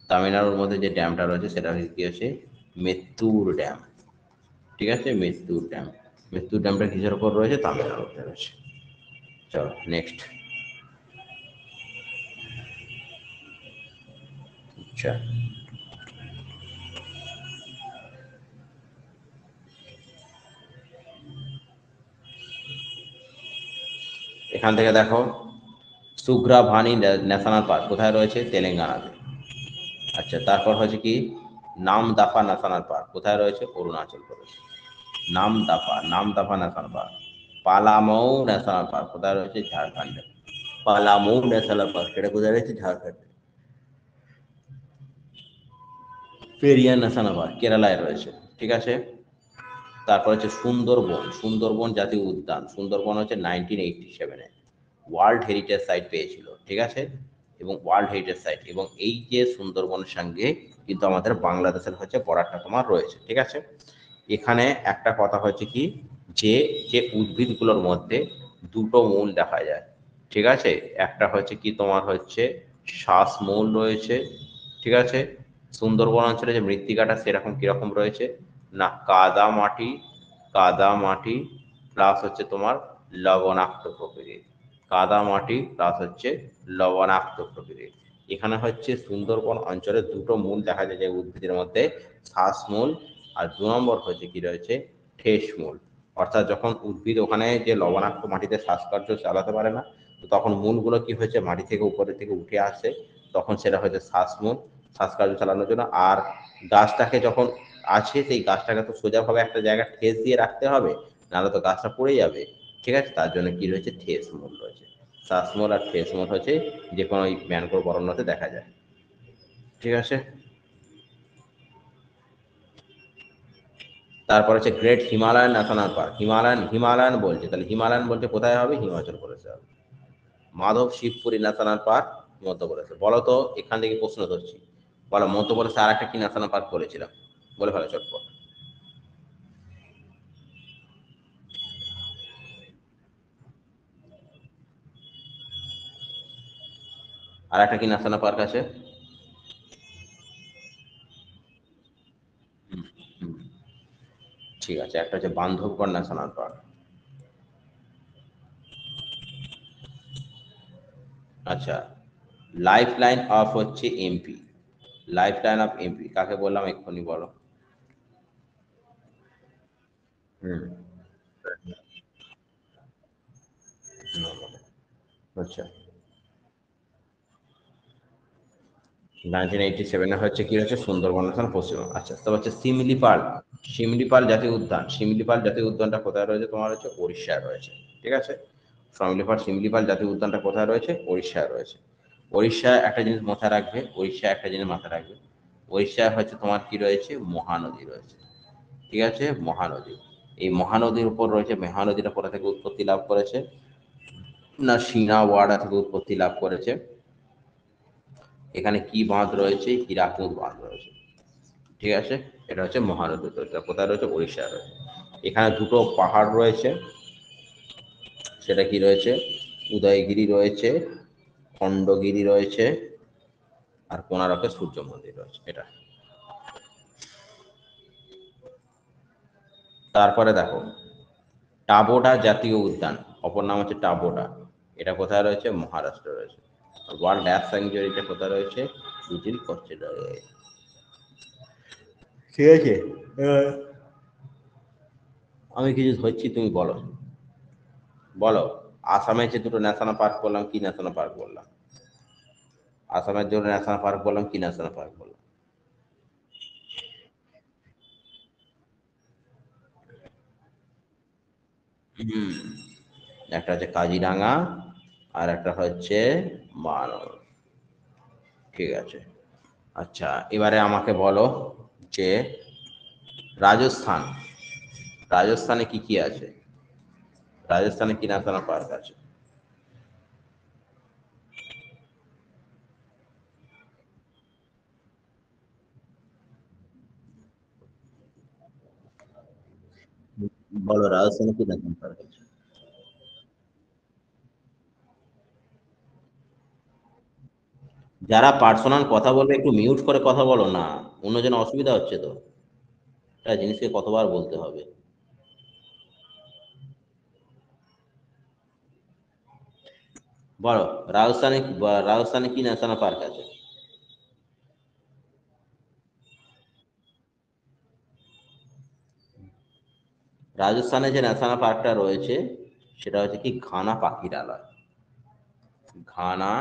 তামিলনাড়ুর মধ্যে যে ড্যামটা রয়েছে সেটা কি হচ্ছে মেত্তুর ড্যাম, ঠিক আছে, মেত্তুর ড্যাম। মেত্তুর ড্যামটা কিসের উপর রয়েছে? তামিলনাড়ুতে রয়েছে। চলো নেক্সট। আচ্ছা, এখান থেকে দেখো, সুগ্রাভানি ন্যাশনাল পার্ক কোথায় রয়েছে? তেলেঙ্গানাতে। আচ্ছা, তারপর হচ্ছে কি নামদাফা ন্যাশনাল পার্ক কোথায় রয়েছে? Arunachal Pradesh. Namdapha national park. Palamau national park কোথায় রয়েছে? ঝাড়খণ্ডে। পালামৌ ন্যাশনাল পার্ক সেটা কোথায় রয়েছে? ঝাড়খণ্ডে। পেরিয়ার ন্যাশনাল পার্ক কেরালায় রয়েছে, ঠিক আছে। তারপর হচ্ছে সুন্দরবন, সুন্দরবন জাতীয় উদ্যান, সুন্দরবন হচ্ছে 1987-এ ওয়ার্ল্ড হেরিটেজ সাইট পেয়েছিল, ঠিক আছে, এবং ওয়ার্ল্ড হেরিটেজ সাইট, এবং এই যে সুন্দরবনের সঙ্গে কিন্তু আমাদের বাংলাদেশের হচ্ছে বর্ডারটা তোমার রয়েছে, ঠিক আছে। এখানে একটা কথা হচ্ছে কি, যে যে উদ্ভিদগুলোর মধ্যে দুটো মূল দেখা যায়, ঠিক আছে, একটা হচ্ছে কি তোমার হচ্ছে শ্বাসমূল রয়েছে, ঠিক আছে। সুন্দরবন অঞ্চলে যে মৃত্তিকাটা সেরকম কিরকম রয়েছে না, কাদা মাটি, কাদা মাটি প্লাস হচ্ছে তোমার লবণাক্ত প্রকৃতির, কাদা মাটি প্লাস হচ্ছে লবণাক্ত প্রকৃতির। এখানে হচ্ছে সুন্দরবন অঞ্চলে দুটো মূল দেখা যায় যে উদ্ভিদের মধ্যে, শ্বাসমূল, আর 2 নম্বর হচ্ছে কি রয়েছে ঠেস মূল। অর্থাৎ যখন উদ্ভিদ ওখানে যে লবণাক্ত মাটিতে শ্বাসকার্য চালাতে পারে না, তো তখন মূলগুলো কি হয়েছে মাটি থেকে উপরের থেকে উঠে আসে, তখন সেটা হচ্ছে শ্বাসমূল, শ্বাসকার্য চালানোর জন্য। আর গাছটাকে যখন আছে সেই গাছটাকে তো সোজাভাবে একটা জায়গায় ঠেস দিয়ে রাখতে হবে, নাহলে তো গাছটা পড়ে যাবে, ঠিক আছে, তার জন্য কি রয়েছে ঠেস মূল রয়েছে। শ্বাসমূল আর ঠেস মূল হচ্ছে যে কোনো ওই ম্যানগ্রোভ অরণ্যতে দেখা যায়, ঠিক আছে। তারপর হচ্ছে great Himalayan national park, Himalayan বলছে, তাহলে হিমালয়ান বলতে কোথায় হবে? হিমাচল প্রদেশে হবে। মাধব শিবপুরী ন্যাশনাল পার্ক মধ্যপ্রদেশে। বলো তো, এখান থেকে প্রশ্ন ধরছি, বলো মধ্যপ্রদেশে আর একটা কি ন্যাশনাল পার্ক বলেছিলাম, বলে ফেলো চটপট। আর একটা কি ন্যাশনাল পার্ক আছে? হুম, হুম, ঠিক আছে, একটা হচ্ছে বান্ধবগড় ন্যাশনাল পার্ক। আচ্ছা, লাইফ লাইন অফ হচ্ছে MP, life line of MP কাকে বললাম এক্ষুনি বলো? হুম, আচ্ছা, 1987-এ হচ্ছে কি হচ্ছে সুন্দরবন ন্যাশনাল পশ্চিম। আচ্ছা, তো হচ্ছে শিমলিপাল, শিমলিপাল জাতীয় উদ্যান, শিমলিপাল জাতীয় উদ্যানটা কোথায় রয়েছে? তোমার হচ্ছে উড়িষ্যায় রয়েছে, ঠিক আছে। শিমলিপাল জাতীয় উদ্যানটা কোথায় রয়েছে? উড়িষ্যায় রয়েছে। উড়িষ্যায় একটা জিনিস মাথায় রাখবে, উড়িষ্যায় একটা জিনিস মাথায় রাখবে, উড়িষ্যায় হচ্ছে তোমার কি রয়েছে? মহানদী রয়েছে, ঠিক আছে, মহানদী। এই মহানদীর উপর রয়েছে, মহানদীটা কোথা থেকে উৎপত্তি লাভ করেছে না, সিনাওয়াড়া থেকে উৎপত্তি লাভ করেছে। এখানে কি বাঁধ রয়েছে? হীরাকুদ বাঁধ রয়েছে, ঠিক আছে, এটা হচ্ছে মহানদী, এটা কোথায় রয়েছে? উড়িষ্যা রয়েছে। এখানে দুটো পাহাড় রয়েছে, সেটা কি রয়েছে? উদয়গিরি রয়েছে, খণ্ডগিরি রয়েছে, আর কোণারকের সূর্য মন্দির রয়েছে। এটা তারপরে দেখো টাবোডা জাতীয় উদ্যান, অপর নাম হচ্ছে টাবোডা, এটা কোথায় রয়েছে? মহারাষ্ট্র রয়েছে। ওয়ার্ল্ড লাইফ স্যাংচুয়ারিটা কোথায় রয়েছে? লিটিল কচ্ছেটা রয়েছে। ঠিক আছে, আমি কিছু ধরছি, তুমি বলো বলো। আসামে যে দুটো ন্যাশনাল পার্ক বললাম, কি ন্যাশনাল পার্ক বললাম? আসামের জন্য ন্যাশনাল পার্ক বললাম, কি ন্যাশনাল পার্ক বললাম? হুম, একটা হচ্ছে কাজিরাঙা, আর একটা হচ্ছে মানস। ঠিক আছে, আচ্ছা এবারে আমাকে বলো যে রাজস্থান, রাজস্থানে কি কি আছে? রাজস্থানে কি ন্যাশনাল পার্ক আছে? বলো রাজস্থানে কি ন্যাশনাল পার্ক আছে? যারা পার্সোনাল কথা বলবে একটু মিউট করে কথা বলো না, অন্যজন অসুবিধা হচ্ছে তো, একটা জিনিসকে কতবার বলতে হবে? বলো রাজস্থানে কি ন্যাশনাল পার্ক আছে? রাজস্থানে যে ন্যাশনাল পার্কটা রয়েছে সেটা হচ্ছে কি ঘানা পাখিরালয়, ঘানা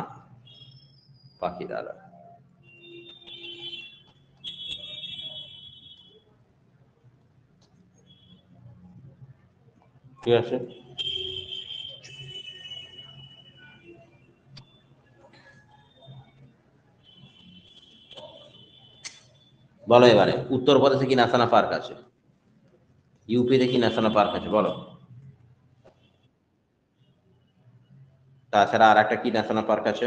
পাখিরালয়। ঠিক আছে, বলো এবারে উত্তরপ্রদেশে কি ন্যাশনাল পার্ক আছে? ইউপিতে কি ন্যাশনাল পার্ক আছে বলো? তাছাড়া আর একটা কি ন্যাশনাল পার্ক আছে?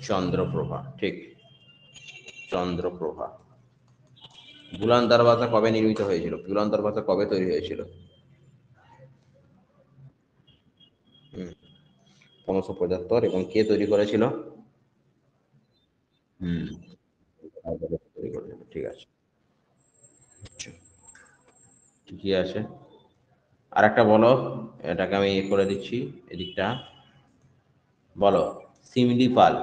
চন্দ্রপ্রভা, ঠিক, চন্দ্রপ্রভা। বুলান দরওয়াজা কবে নির্মিত হয়েছিল? বুলান দরওয়াজা কবে তৈরি হয়েছিল? 1575, এবং কে তৈরি করেছিল? হুম, তৈরি করেছিল, ঠিক আছে। ঠিকই আছে, আর একটা বলো, এটাকে আমি ইয়ে করে দিচ্ছি এদিকটা। বলো সিমলিপাল,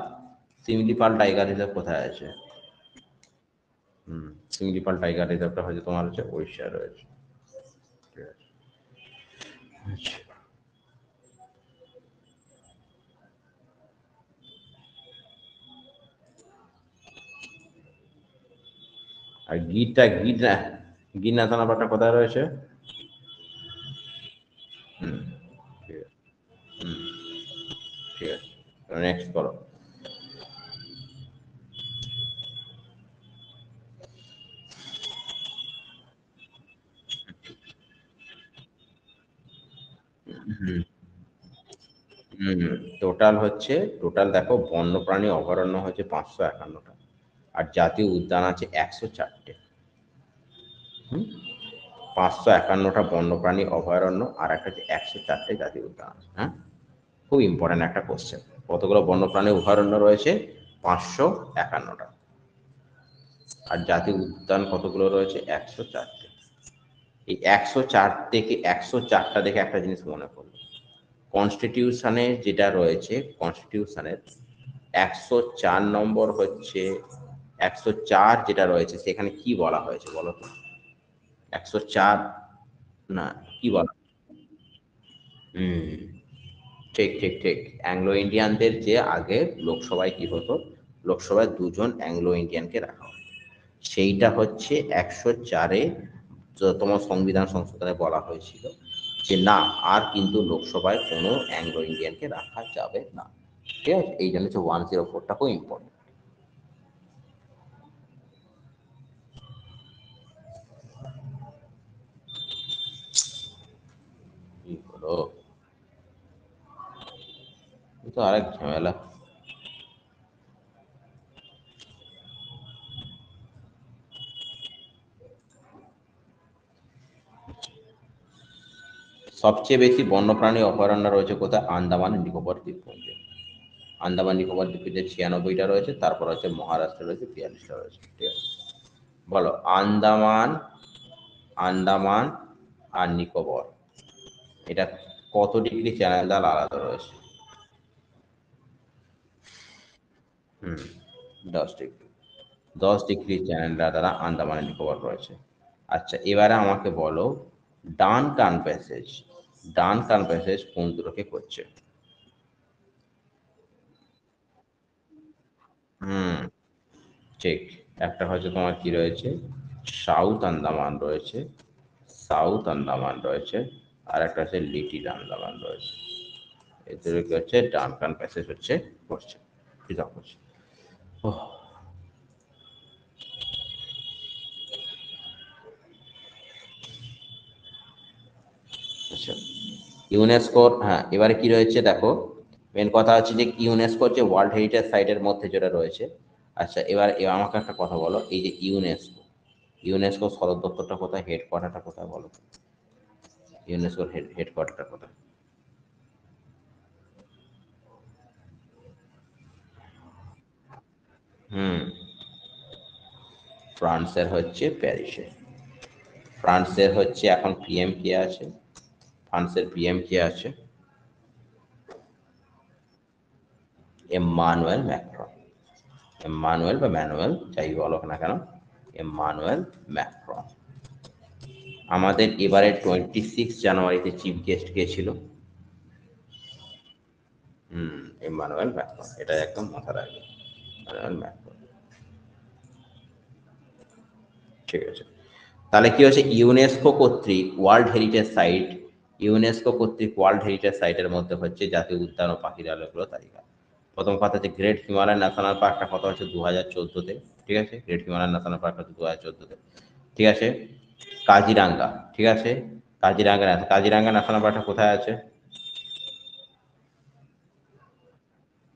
সিমলিপাল টাইগার রিজার্ভ কোথায় আছে? হুম, সিমলিপাল টাইগার রিজার্ভটা হচ্ছে তোমার হচ্ছে উড়িষ্যায় রয়েছে। ঠিক আছে, আচ্ছা। আর গির ন্যাশনাল পার্কটা কোথায় রয়েছে? হুম, ঠিক আছে, হুম, ঠিক আছে, নেক্সট করো। হুম, হুম, টোটাল দেখো বন্যপ্রাণী অভয়ারণ্য হচ্ছে 551টা, আর জাতীয় উদ্যান আছে 104টে। হুম, 551টা বন্যপ্রাণী অভয়ারণ্য, আর একটা হচ্ছে 104টে জাতীয় উদ্যান আছে। হ্যাঁ, খুব ইম্পর্টেন্ট একটা কোশ্চেন। কতগুলো বন্যপ্রাণী অভয়ারণ্য রয়েছে? 551টা। আর জাতীয় উদ্যান কতগুলো রয়েছে? 104টে। এই 104 থেকে 104টা দেখে একটা জিনিস মনে পড়লো, কনস্টিটিউশনে যেটা রয়েছে, কনস্টিটিউশনের 104 নম্বর হচ্ছে, 104 যেটা রয়েছে সেখানে কি বলা হয়েছে বলো তো? 104, না, কি বলা? হুম, ঠিক ঠিক ঠিক, অ্যাংলো ইন্ডিয়ানদের যে আগে লোকসভায় কি হতো, লোকসভায় দুজন অ্যাংলো ইন্ডিয়ানকে রাখা হয়, সেইটা হচ্ছে 104-এ তোমার সংবিধান সংশোধনে বলা হয়েছিল যে না, আর কিন্তু লোকসভায় কোনো অ্যাংলো ইন্ডিয়ানকে রাখা যাবে না। ঠিক আছে, এই জন্য হচ্ছে 104টা খুব ইম্পর্টেন্ট। কি হলো? তো আরেক ঝামেলা। সবচেয়ে বেশি বন্যপ্রাণী অভয়ারণ্য রয়েছে কোথায়? আন্দামান নিকোবর দ্বীপপুঞ্জে। আন্দামান নিকোবর দ্বীপপুঞ্জে 96টা রয়েছে, তারপর হচ্ছে মহারাষ্ট্রে রয়েছে 42টা রয়েছে। ঠিক আছে, বলো আন্দামান, আন্দামান আর নিকোবর এটা কত ডিগ্রি চ্যানেল দ্বারা আলাদা রয়েছে? 10 ডিগ্রি। 10 ডিগ্রি চ্যানেল দ্বারা আন্দামান নিকোবর রয়েছে। আচ্ছা, এবারে আমাকে বলো ডানকান প্যাসেজ, ডানকান প্যাসেজ কোন দুটোকে করছে? হুম, ঠিক। একটা হচ্ছে তোমার কি রয়েছে, সাউথ আন্দামান রয়েছে, সাউথ আন্দামান রয়েছে, আর একটা হচ্ছে লিটিল আন্দামান রয়েছে। এদের কি হচ্ছে ডানকান প্যাসেজ হচ্ছে করছে, পৃথক করছে। ওহ, আচ্ছা, ইউনেস্কোর, হ্যাঁ এবারে কি রয়েছে দেখো, মেন কথা হচ্ছে যে ইউনেস্কোর যে ওয়ার্ল্ড হেরিটেজ সাইটের মধ্যে যেটা রয়েছে। আচ্ছা, এবার আমাকে একটা কথা বলো, এই যে ইউনেস্কো, ইউনেস্কো সদর দপ্তরটা কোথায়, হেডকোয়ার্টারটা কোথায় বলো তো? ইউনেস্কোর হেডকোয়ার্টারটা কোথায়? হুম, ফ্রান্সের হচ্ছে প্যারিসে। ফ্রান্সের হচ্ছে এখন পিএম কে আছে? ফ্রান্সের পিএম কে আছে? এম্মানুয়েল ম্যাক্রন। এম্মানুয়েল বা ম্যানুয়েল যাই বলো না কেন, এম্মানুয়েল ম্যাক্রন। আমাদের এবারে 26 জানুয়ারিতে চিফ গেস্ট কে ছিল? হুম, এম্মানুয়েল ম্যাক্রন, এটা একদম মাথা রাখবে, এম্মানুয়েল ম্যাক্রন। ঠিক আছে, তাহলে কি হচ্ছে ইউনেস্কো কর্তৃক ওয়ার্ল্ড হেরিটেজ সাইট, ইউনেস্কো কর্তৃক ওয়ার্ল্ড হেরিটেজ সাইটের মধ্যে হচ্ছে জাতীয় উদ্যান ও পাখিরালয়গুলো তালিকা। প্রথম কথা হচ্ছে গ্রেট হিমালয় ন্যাশনাল পার্কটা কথা হচ্ছে 2014-তে। ঠিক আছে, গ্রেট হিমালয় ন্যাশনাল পার্ক হচ্ছে 2014-তে। ঠিক আছে, কাজিরাঙ্গা, ঠিক আছে, কাজিরাঙ্গা, কাজিরাঙ্গা ন্যাশনাল পার্কটা কোথায় আছে?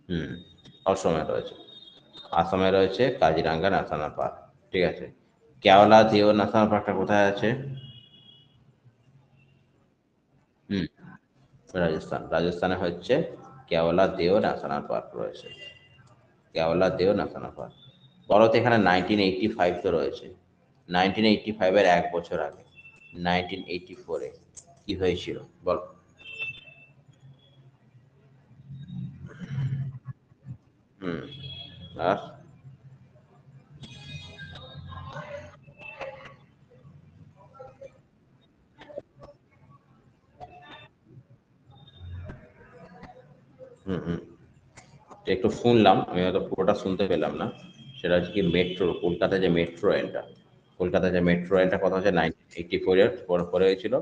হুম, অসমে রয়েছে, আসামে রয়েছে কাজিরাঙ্গা ন্যাশনাল পার্ক। ঠিক আছে, কেওলা দেও ন্যাশনাল পার্কটা কোথায় আছে? হুম, রাজস্থান, রাজস্থানে হচ্ছে কেওলা দেও ন্যাশনাল পার্ক রয়েছে, কেওলা দেও ন্যাশনাল পার্ক। বলো তো এখানে 1985 তো রয়েছে, 1985-এর 1 বছর আগে 1984-এ কি হয়েছিল বল? হুম, আর হুম হুম, একটু শুনলাম, আমি হয়তো পুরোটা শুনতে পেলাম না। সেটা হচ্ছে কি মেট্রো, কলকাতায় যে মেট্রো রেলটা, কলকাতায় যে মেট্রো রেলটা কথা হচ্ছে 1984-এর পরে পরে হয়েছিল,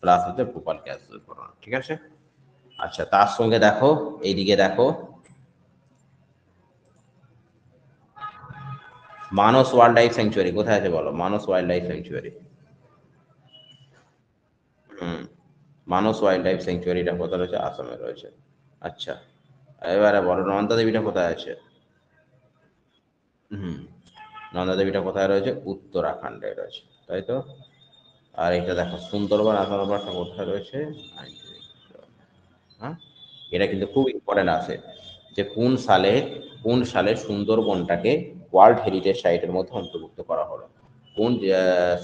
প্লাস হচ্ছে ভোপাল ক্যান্সেল করা। ঠিক আছে, আচ্ছা তার সঙ্গে দেখো, এইদিকে দেখো, মানস ওয়াইল্ড লাইফ স্যাংচুয়ারি কোথায় আছে বলো? মানস ওয়াইল্ড লাইফ স্যাংচুয়ারি। হুম, মানস ওয়াইল্ড লাইফ স্যাংচুয়ারিটা কোথায় রয়েছে? আসামে রয়েছে। আচ্ছা, এবারে বলো নন্দা দেবীটা কোথায় আছে? হুম, নন্দা দেবীটা কোথায় রয়েছে? উত্তরাখণ্ডে রয়েছে, তাই তো। আর এটা দেখো সুন্দরবন ন্যাশনাল পার্কটা কোথায় রয়েছে? হ্যাঁ, এটা কিন্তু খুব ইম্পর্টেন্ট আছে, যে কোন সালে সুন্দরবনটাকে ওয়ার্ল্ড হেরিটেজ সাইটের মধ্যে অন্তর্ভুক্ত করা হলো, কোন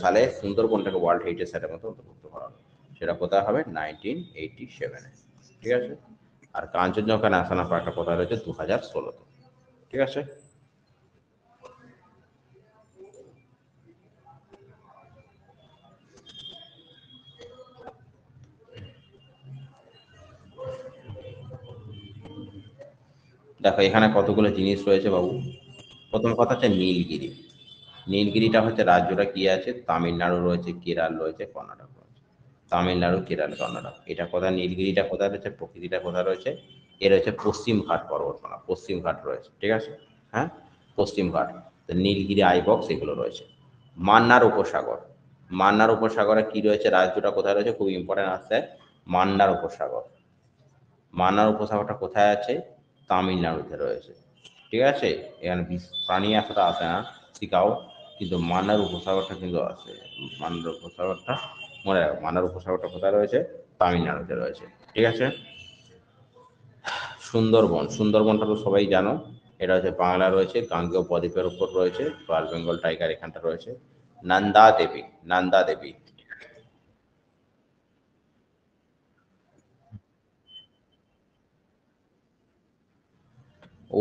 সালে সুন্দরবনটাকে ওয়ার্ল্ড হেরিটেজ সাইটের মধ্যে অন্তর্ভুক্ত করা হলো? সেটা কোথায় হবে? 1987-এ। ঠিক আছে, আর কাঞ্চনজঙ্ঘা ন্যাশনাল পার্কটা কোথায় রয়েছে? 2016-তে। ঠিক আছে, দেখো এখানে কতগুলো জিনিস রয়েছে বাবু। প্রথম কথা হচ্ছে নীলগিরি, নীলগিরিটা হচ্ছে রাজ্যটা কি আছে? তামিলনাড়ু রয়েছে, কেরাল রয়েছে, কর্ণাটক রয়েছে। তামিলনাড়ু, কেরাল, কর্ণাটক, এটা কোথায়? নীলগিরিটা কোথায় রয়েছে? প্রকৃতিটা কোথায় রয়েছে? এর হচ্ছে পশ্চিম ঘাট পর্বতমালা, পশ্চিম ঘাট রয়েছে। ঠিক আছে, হ্যাঁ, পশ্চিম ঘাট, তো নীলগিরি, আইবক্স এগুলো রয়েছে। মান্নার উপসাগর, মান্নার উপসাগরে কি রয়েছে? রাজ্যটা কোথায় রয়েছে? খুব ইম্পর্টেন্ট আছে, মান্নার উপসাগর। মান্নার উপসাগরটা কোথায় আছে? তামিলনাড়ুতে রয়েছে। ঠিক আছে, এখানে প্রাণী এতটা আসে না শিকাও, কিন্তু মান্নার উপসাগরটা কিন্তু আছে। মান্নার উপসাগরটা মনে রাখো, মান্নার উপসাগরটা কোথায় রয়েছে? তামিলনাড়ুতে রয়েছে। ঠিক আছে। সুন্দরবন, সুন্দরবনটা তো সবাই জানো, এটা হচ্ছে বাংলা রয়েছে, গাঙ্গেয় বদ্বীপের উপর রয়েছে, রয়্যাল বেঙ্গল টাইগার এখানটা রয়েছে। নন্দা দেবী, নন্দা দেবী,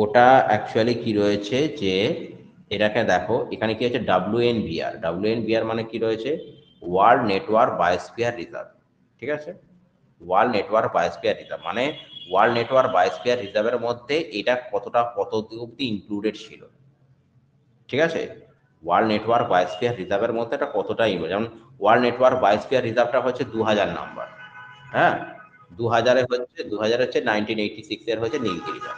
ওটা অ্যাকচুয়ালি কি রয়েছে যে, এটাকে দেখো এখানে কি আছে, WNBR, WNBR মানে কি রয়েছে, ওয়ার্ল্ড নেটওয়ার্ক বায়োস্ফিয়ার রিজার্ভ। ঠিক আছে, ওয়ার্ল্ড নেটওয়ার্ক বায়োস্ফিয়ার রিজার্ভ মানে ওয়ার্ল্ড নেটওয়ার্ক বায়োস্ফিয়ার রিজার্ভের মধ্যে এটা কতটা কত অব্দি ইনক্লুডেড ছিল। ঠিক আছে, ওয়ার্ল্ড নেটওয়ার্ক বায়োস্ফিয়ার রিজার্ভের মধ্যে এটা কতটা যেমন ওয়ার্ল্ড নেটওয়ার্ক বায়োস্ফিয়ার রিজার্ভটা হচ্ছে 2000 নাম্বার। হ্যাঁ, 2000 হচ্ছে 1986 এর হচ্ছে নীলগিরিটা,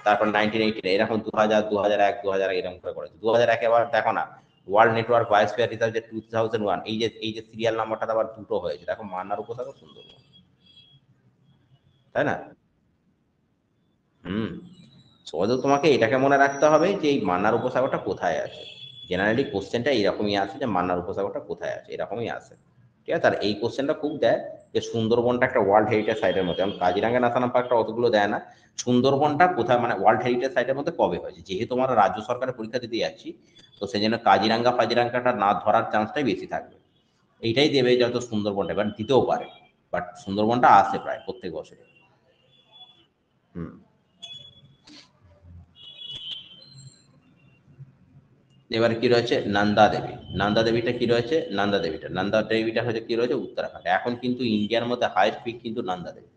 তারপর 1980 এরকম 2000, 2001, 2000 এরকম করে করেছে। 2001 আবার দেখো না, ওয়ার্ল্ড নেটওয়ার্ক বায়োস্ফিয়ার রিজার্ভ যে 2001, এই যে সিরিয়াল নাম্বারটা আবার দুটো হয়েছে, দেখো মান্নার উপসাগর, সুন্দরবন, তাই না? হুম। শুধু তোমাকে এটাকে মনে রাখতে হবে যে এই মান্নার উপসাগরটা কোথায় আছে। জেনারেলি কোশ্চেনটা এইরকমই আছে যে মান্নার উপসাগরটা কোথায় আছে, এরকমই আছে। ঠিক আছে, আর এই কোশ্চেনটা খুব দেয় যে সুন্দরবনটা একটা ওয়ার্ল্ড হেরিটেজ সাইটের মধ্যে, যেমন কাজিরাঙ্গা ন্যাশনাল পার্কটা অতগুলো দেয় না। সুন্দরবনটা কোথায় মানে ওয়ার্ল্ড হেরিটেজ সাইটের মধ্যে কবে হয়েছে, যেহেতু আমরা রাজ্য সরকারের পরীক্ষা দিতে যাচ্ছি, তো সেই জন্য কাজিরাঙ্গা ফাজিরাঙ্গাটা না ধরার চান্সটাই বেশি থাকবে। এইটাই দেবে যত সুন্দরবনটা, এবার দিতেও পারে, বাট সুন্দরবনটা আসে প্রায় প্রত্যেক বছরে। হুম। এবার কি রয়েছে, নন্দা দেবী, নন্দা দেবীটা কি রয়েছে, নন্দা দেবীটা হচ্ছে কি রয়েছে, উত্তরাখণ্ড। এখন কিন্তু ইন্ডিয়ার মধ্যে হাইস্ট পিক কিন্তু নন্দা দেবী,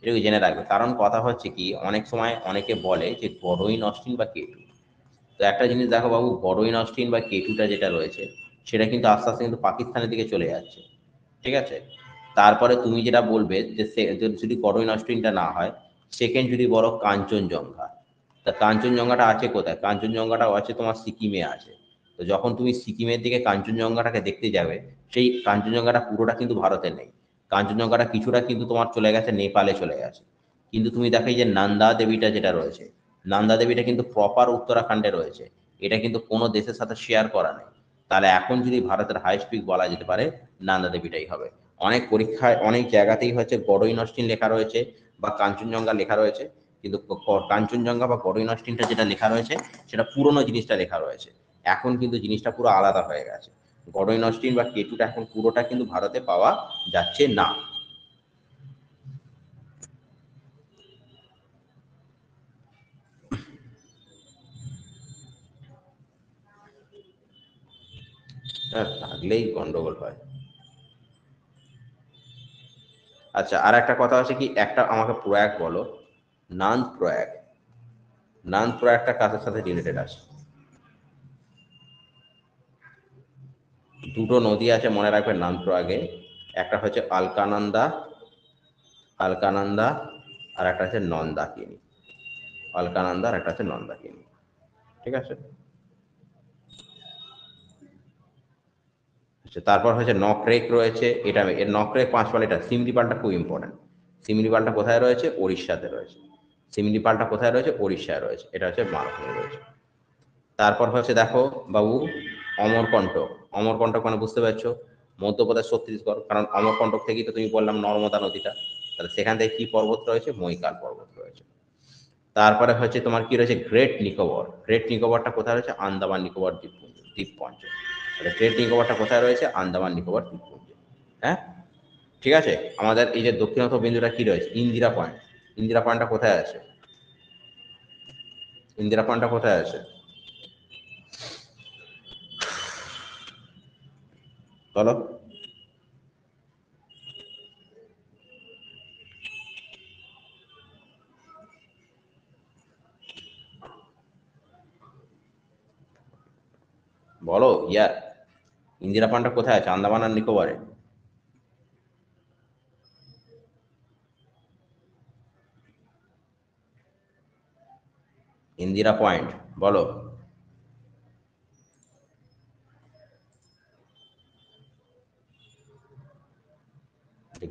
এটাকে জেনে রাখবে। কারণ কথা হচ্ছে কি, অনেক সময় অনেকে বলে যে গডইন অস্টিন বা কেটু, তো একটা জিনিস দেখো বাবু, গডইন অস্টিন বা কেটুটা যেটা রয়েছে, সেটা কিন্তু আস্তে আস্তে কিন্তু পাকিস্তানের দিকে চলে যাচ্ছে। ঠিক আছে, তারপরে তুমি যেটা বলবে যে যদি গডইন অস্টিনটা না হয়, সেকেন্ড যদি বলো কাঞ্চনজঙ্ঘা, তা কাঞ্চনজঙ্ঘাটা আছে কোথায়, কাঞ্চনজঙ্ঘাটাও আছে তোমার সিকিমে আছে। তো যখন তুমি সিকিমের দিকে কাঞ্চনজঙ্ঘাটাকে দেখতে যাবে, সেই কাঞ্চনজঙ্ঘাটা পুরোটা কিন্তু ভারতে নেই, কাঞ্চনজঙ্ঘাটা কিছুটা কিন্তু তোমার চলে গেছে নেপালে চলে গেছে। কিন্তু তুমি দেখো এই যে নন্দা দেবীটা যেটা রয়েছে, নন্দা দেবীটা কিন্তু প্রপার উত্তরাখণ্ডে রয়েছে, এটা কিন্তু কোনো দেশের সাথে শেয়ার করা নেই। তাহলে এখন যদি ভারতের হাইস্ট পিক বলা যেতে পারে, নন্দা দেবীটাই হবে। অনেক পরীক্ষায় অনেক জায়গাতেই হচ্ছে গডইন অস্টিন লেখা রয়েছে বা কাঞ্চনজঙ্ঘা লেখা রয়েছে, কিন্তু কাঞ্চনজঙ্ঘা বা গডইন অস্টিনটা যেটা লেখা রয়েছে, সেটা পুরনো জিনিসটা লেখা রয়েছে। এখন কিন্তু জিনিসটা পুরো আলাদা হয়ে গেছে। গডইন অস্টিন বা কেটুটা এখন পুরোটা কিন্তু ভারতে পাওয়া যাচ্ছে না। হ্যাঁ, থাকলেই গন্ডগোল হয়। আচ্ছা, আর একটা কথা হচ্ছে কি, একটা আমাকে প্রয়াগ বলো, নান প্রয়াগ, নান প্রয়াগটা কাদের সাথে রিলেটেড আছে? দুটো নদী আছে মনে রাখবে নান প্রয়াগে, একটা হচ্ছে আলকানন্দা, আলকানন্দা, আর একটা হচ্ছে নন্দাকিনী, অলকানন্দা আর একটা হচ্ছে নন্দাকিনী। ঠিক আছে। আচ্ছা, তারপর হচ্ছে নকরেক রয়েছে, এটা এর নকরেক পাঁচপাল, এটা সিমলিপালটা খুব ইম্পর্টেন্ট। সিমলিপালটা কোথায় রয়েছে, ওড়িশাতে রয়েছে। সিমলিপালটা কোথায় রয়েছে, ওড়িশায় রয়েছে, এটা হচ্ছে মালভূমি রয়েছে। তারপর হচ্ছে দেখো বাবু, অমরকণ্টক, অমরকণ্টক মানে বুঝতে পারছো, মধ্যপ্রদেশ ছত্তিশগড়, কারণ অমরকণ্টক থেকেই তো তুমি বললাম নর্মদা নদীটা, তাহলে সেখান থেকে কি পর্বত রয়েছে, মৈকাল পর্বত রয়েছে। তারপরে হচ্ছে তোমার কি রয়েছে, গ্রেট নিকোবর, গ্রেট নিকোবরটা কোথায় রয়েছে, আন্দামান নিকোবর দ্বীপপুঞ্জ, দ্বীপপুঞ্জ। তাহলে গ্রেট নিকোবরটা কোথায় রয়েছে, আন্দামান নিকোবর দ্বীপপুঞ্জে। হ্যাঁ, ঠিক আছে। আমাদের এই যে দক্ষিণাত বিন্দুটা কি রয়েছে, ইন্দিরা পয়েন্ট, ইন্দিরা পয়েন্টটা কোথায় আছে, ইন্দিরা পয়েন্টটা কোথায় আছে, বলো। বলো ইয়ার, ইন্দিরা পয়েন্টটা কোথায় আছে, আন্দামান আর নিকোবরে? ইন্দিরা পয়েন্ট, বলো।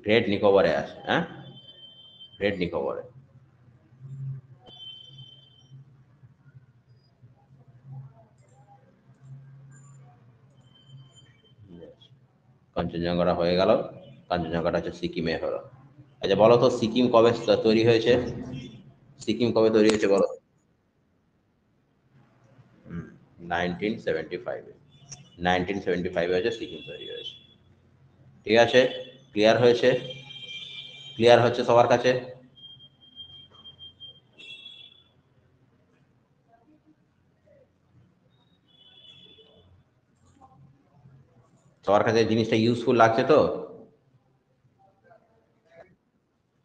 গ্রেট নিকোবরে আছে, হ্যাঁ, গ্রেট নিকোবরে। কাঞ্চনজঙ্ঘাটা হয়ে গেল, কাঞ্চনজঙ্ঘাটা হচ্ছে সিকিমে হলো। আচ্ছা বলো তো সিকিম কবে তৈরি হয়েছে? সিকিম কবে তৈরি হয়েছে বলো? 1975-এ। 1975-এ হচ্ছে সিকিম তৈরি হয়েছে। ঠিক আছে, ক্লিয়ার হয়েছে? ক্লিয়ার হচ্ছে সবার কাছে? সবার কাছে জিনিসটা ইউজফুল লাগছে তো?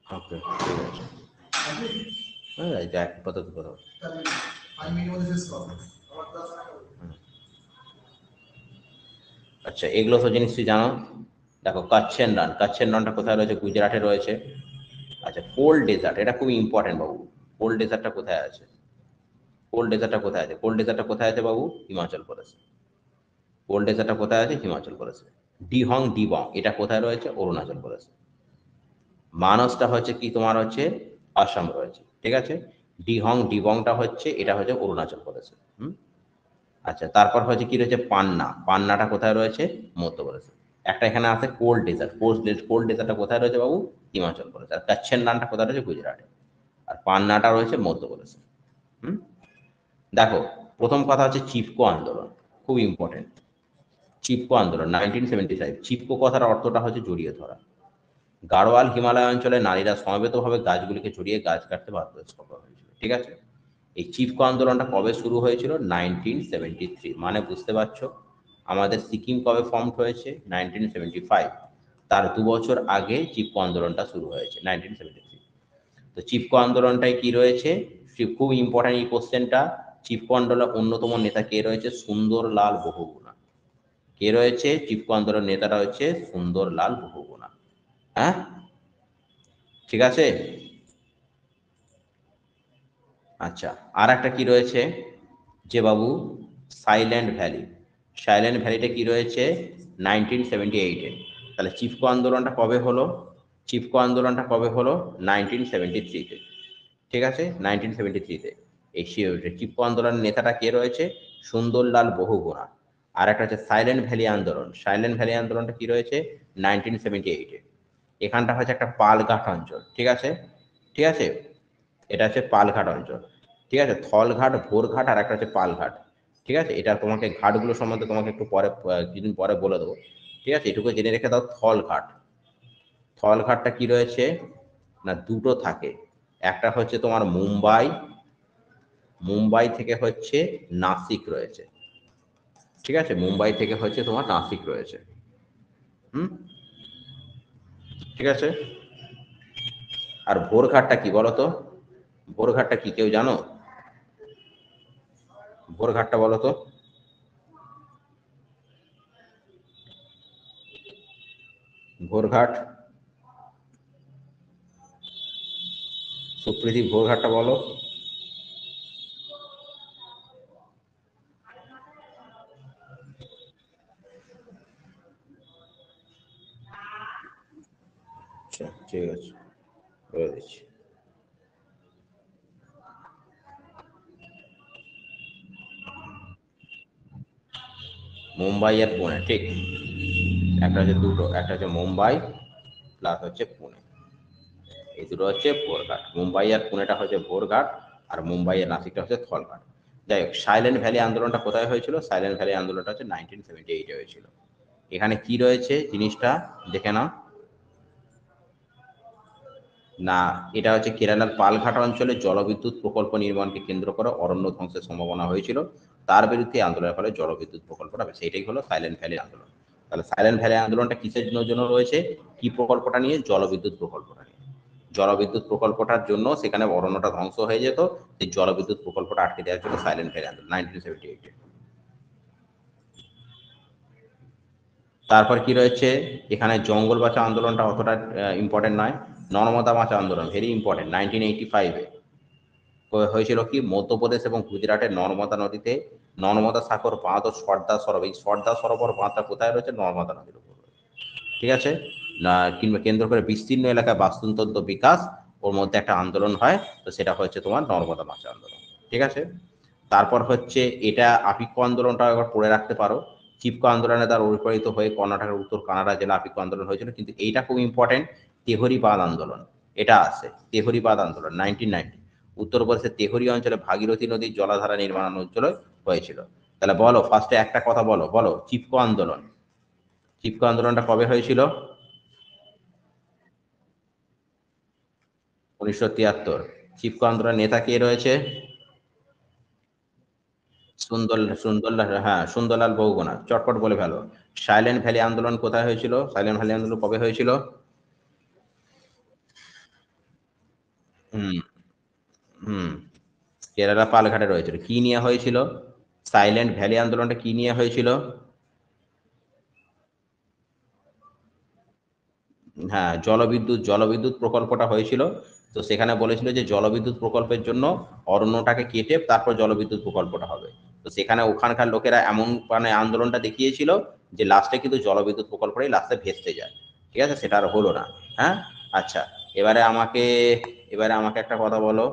ওকে, ঠিক আছে। হ্যাঁ যাক আপাতত কথা। আচ্ছা এগুলো তো জিনিস তুই জানো। দেখো কাচ্ছেন রান, কাচ্ছেন রানটা কোথায় রয়েছে? গুজরাটে রয়েছে। আচ্ছা কোল্ড ডেজার্ট, এটা খুবই ইম্পর্টেন্ট বাবু। কোল্ড ডেজার্টটা কোথায় আছে? কোল্ড ডেজার্টটা কোথায় আছে? কোল্ড ডেজার্টটা কোথায় আছে বাবু? হিমাচল প্রদেশে। কোল্ড ডেজার্টটা কোথায় আছে? হিমাচল প্রদেশে। ডিহং ডিবং এটা কোথায় রয়েছে? অরুণাচল প্রদেশে। মানসটা হচ্ছে কি তোমার হচ্ছে আসাম রয়েছে। ঠিক আছে, ডিহং ডিবংটা হচ্ছে এটা হচ্ছে অরুণাচল প্রদেশে। হুম। আচ্ছা তারপর হচ্ছে কি রয়েছে? পান্না, পান্নাটা কোথায় রয়েছে? মধ্যপ্রদেশে। একটা এখানে আছে কোল্ড ডেজার্ট, কোল্ড ডেজার্টটা কোথায় রয়েছে বাবু? হিমাচল প্রদেশ। আর কাচ্ছেন রানটা কোথায় রয়েছে? গুজরাটে। আর পান্নাটা রয়েছে মধ্যপ্রদেশে। হুম। দেখো প্রথম কথা হচ্ছে চিপকো আন্দোলন, খুব ইম্পর্টেন্ট। চিপকো আন্দোলন 1975। চিপকো কথার অর্থটা হচ্ছে জড়িয়ে ধরা। গাড়োয়াল হিমালয় অঞ্চলে নারীরা সমবেতভাবে গাছগুলিকে জড়িয়ে গাছ কাটতে বাধ্য হয়েছিল। ঠিক আছে, এই চিপকো আন্দোলনটা কবে শুরু হয়েছিল? 1973। মানে বুঝতে পারছো আমাদের সিকিম কবে ফর্ম হয়েছে? 1975। তার 2 বছর আগে চিপকো আন্দোলনটা শুরু হয়েছে 1973। তো চিপকো আন্দোলনটাই কি রয়েছে? খুব ইম্পর্টেন্ট এই কোশ্চেনটা। চিপকো আন্দোলনের অন্যতম নেতা কে রয়েছে? সুন্দরলাল বহুগুণা। কে রয়েছে? চিপকো আন্দোলনের নেতাটা হচ্ছে সুন্দরলাল বহুগুণা। হ্যাঁ, ঠিক আছে। আচ্ছা আর একটা কি রয়েছে যে বাবু? Silent valley. সাইলেন্ট ভ্যালিটা কি রয়েছে? 1978-এ। তাহলে চিপকো আন্দোলনটা কবে হলো? চিপকো আন্দোলনটা কবে হলো? 1973-তে। ঠিক আছে, 1973-তে। এই চিপকো আন্দোলনের নেতাটা কে রয়েছে? সুন্দরলাল বহুগুণা। আর একটা হচ্ছে সাইলেন্ট ভ্যালি আন্দোলন। সাইলেন্ট ভ্যালি আন্দোলনটা কি রয়েছে? 1978-এ। এখানটা হচ্ছে একটা পালঘাট অঞ্চল। ঠিক আছে, ঠিক আছে, এটা হচ্ছে পালঘাট অঞ্চল। ঠিক আছে, থলঘাট, ভোরঘাট আর একটা হচ্ছে পালঘাট। ঠিক আছে, এটা তোমাকে ঘাটগুলো সম্বন্ধে তোমাকে একটু পরে কিছুদিন পরে বলে দেবো। ঠিক আছে, এটুকু জেনে রেখে দাও। থলঘাট, থলঘাটটা কি রয়েছে না দুটো থাকে। একটা হচ্ছে তোমার মুম্বাই, মুম্বাই থেকে হচ্ছে নাসিক রয়েছে। ঠিক আছে, মুম্বাই থেকে হচ্ছে তোমার নাসিক রয়েছে। হুম, ঠিক আছে। আর ভোরঘাটটা কি বলো তো? ভোরঘাটটা কি কেউ জানো? ভোরঘাটটা বলো তো। ভোরঘাট, সুপ্রীতি ভোরঘাটটা বলো। আচ্ছা ঠিক আছে, বলে দিচ্ছি। মুম্বাই আর পুনে, ঠিক। একটা হচ্ছে দুটো, একটা হচ্ছে মুম্বাই প্লাস হচ্ছে পুনে। এই দুটো হচ্ছে ভোরঘাট। মুম্বাই আর পুনেটা হচ্ছে ভোরঘাট, আর মুম্বাই আর নাসিকটা হচ্ছে থলঘাট। যাই হোক, সাইলেন্ট ভ্যালি আন্দোলনটা কোথায় হয়েছিল? সাইলেন্ট ভ্যালি আন্দোলনটা হচ্ছে 1978-এ হয়েছিল। এখানে কি রয়েছে জিনিসটা দেখে নাও। না, এটা হচ্ছে কেরালার পালঘাট অঞ্চলে জলবিদ্যুৎ প্রকল্প নির্মাণকে কেন্দ্র করে অরণ্য ধ্বংসের সম্ভাবনা হয়েছিল। তার বিরুদ্ধে আন্দোলনের ফলে জলবিদ্যুৎ প্রকল্পটা, সেটাই হলো সাইলেন্ট ভ্যালি আন্দোলন। তাহলে সাইলেন্ট ভ্যালি আন্দোলনটা কিসের জন্য রয়েছে? কি প্রকল্পটা নিয়ে? জলবিদ্যুৎ প্রকল্পটা নিয়ে। জলবিদ্যুৎ প্রকল্পটার জন্য সেখানে অরণ্যটা ধ্বংস হয়ে যেত, এই জলবিদ্যুৎ প্রকল্পটা আটকে দেওয়ার জন্য সাইলেন্ট ভ্যালি আন্দোলন 1978। তারপর কি রয়েছে এখানে? জঙ্গল বাঁচা আন্দোলনটা অতটা ইম্পর্টেন্ট নয়। নর্মদা বাঁচা আন্দোলন ভেরি ইম্পর্টেন্ট, 1985-এ হয়েছিল কি? মধ্যপ্রদেশ এবং গুজরাটের নর্মদা নদীতে নর্মদা সাগর বাঁধ ও সর্দার সরোবর। এই সর্দার সরোবর বাঁধটা কোথায় রয়েছে? নর্মদা নদীর উপর। ঠিক আছে, না কিংবা কেন্দ্র করে বিস্তীর্ণ এলাকায় বাস্তুতন্ত্র বিকাশ, ওর মধ্যে একটা আন্দোলন হয়, তো সেটা হচ্ছে তোমার নর্মদা বাঁচা আন্দোলন। ঠিক আছে, তারপর হচ্ছে এটা আপিকো আন্দোলনটা একবার পড়ে রাখতে পারো। চিপকো আন্দোলনের দ্বারা অনুপ্রাণিত হয়ে কর্ণাটকের উত্তর কানাডা জেলা আফিকো আন্দোলন হয়েছিল, কিন্তু এইটা খুব ইম্পর্টেন্ট, তেহরিবাদ আন্দোলন, এটা আছে তেহরিবাদ আন্দোলন 1990 উত্তরপ্রদেশের তেহরি অঞ্চলে ভাগীরথী নদীর জলাধারা নির্মাণ অঞ্চলে হয়েছিল। তাহলে বলো ফার্স্টে একটা কথা বলো, বলো চিপকো আন্দোলন, চিপকো আন্দোলনটা কবে হয়েছিল? 1973। চিপকো আন্দোলনের নেতা কে রয়েছে? সুন্দরলাল, হ্যাঁ সুন্দরলাল বহুগুণা, চটপট বলে ফেলো। সাইলেন্ট ভ্যালি আন্দোলন কোথায় হয়েছিল? সাইলেন্ট ভ্যালি আন্দোলন কবে হয়েছিল? হুম হুম কেরালা পালঘাটে রয়েছিল। কি নিয়ে হয়েছিল? সাইলেন্ট ভ্যালি আন্দোলনটা কি নিয়ে হয়েছিল? হ্যাঁ, জলবিদ্যুৎ প্রকল্পটা হয়েছিল। তো সেখানে বলেছিল যে জলবিদ্যুৎ প্রকল্পের জন্য অরণ্যটাকে কেটে তারপর জলবিদ্যুৎ প্রকল্পটা হবে। তো সেখানে ওখানকার লোকেরা এমন মানে আন্দোলনটা দেখিয়েছিল যে লাস্টে কিন্তু জলবিদ্যুৎ প্রকল্পটাই লাস্টে ভেস্তে যায়। ঠিক আছে, সেটা আর হলো না। হ্যাঁ, আচ্ছা, এবারে আমাকে এবারে আমাকে একটা কথা বলো,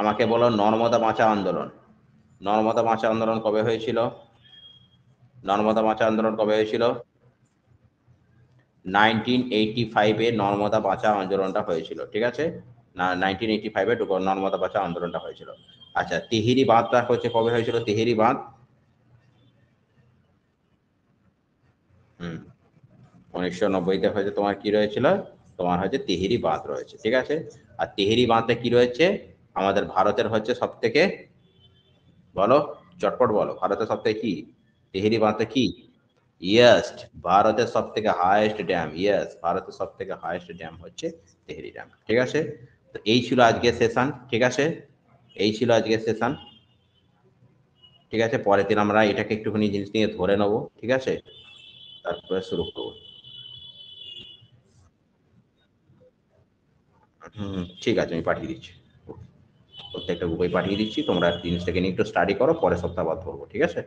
আমাকে বলো নর্মদা বাঁচাও আন্দোলন, নর্মদা বাঁচাও আন্দোলন কবে হয়েছিল? নর্মদা বাঁচাও আন্দোলন কবে হয়েছিল? 1985-এ নর্মদা বাঁচাও আন্দোলনটা হয়েছিল। ঠিক আছে, না 1985-এ নর্মদা বাঁচাও আন্দোলনটা হয়েছিল। আচ্ছা, তেহেরি বাঁধটা হচ্ছে কবে হয়েছিল? তেহেরি বাঁধ, হুম 1990-তে হয়েছে। তোমার কি রয়েছিল? তোমার হচ্ছে তেহেরি বাঁধ রয়েছে। ঠিক আছে, আর তেহেরি বাঁধটা কি রয়েছে? আমাদের ভারতের হচ্ছে সব থেকে, বলো চটপট বলো, ভারতের সব থেকে কি? তেহেরি বাঁধটা কি? ইয়েস, ভারতের সব থেকে হাইয়েস্ট ড্যাম, ইয়েস ভারতের সব থেকে হাইয়েস্ট ড্যাম হচ্ছে তেহরি ড্যাম। ঠিক আছে, তো এই ছিল আজকের সেশন। ঠিক আছে, এই ছিল আজকের সেশন। ঠিক আছে, পরের দিন আমরা এটাকে একটুখানি জিনিস নিয়ে ধরে নেবো। ঠিক আছে, তারপরে শুরু করবো। ঠিক আছে, আমি পাঠিয়ে দিচ্ছি, প্রত্যেকটা গ্রুপে পাঠিয়ে দিচ্ছি। তোমরা জিনিসটাকে নিয়ে একটু স্টাডি করো, পরের সপ্তাহ বাদ করবো। ঠিক আছে,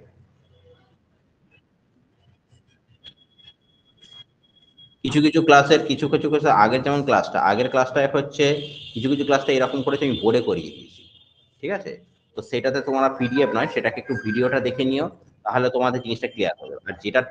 কিছু কিছু ক্লাসের কিছু কিছু ক্লাসের আগের যেমন ক্লাসটা, আগের ক্লাসটা হচ্ছে কিছু কিছু ক্লাসটা এরকম করেছে আমি বোর্ডে করিয়ে দিয়েছি। ঠিক আছে, তো সেটাতে তোমরা পিডিএফ নয়, সেটাকে একটু ভিডিওটা দেখে নিও, তাহলে তোমাদের জিনিসটা ক্লিয়ার হবে। আর যেটা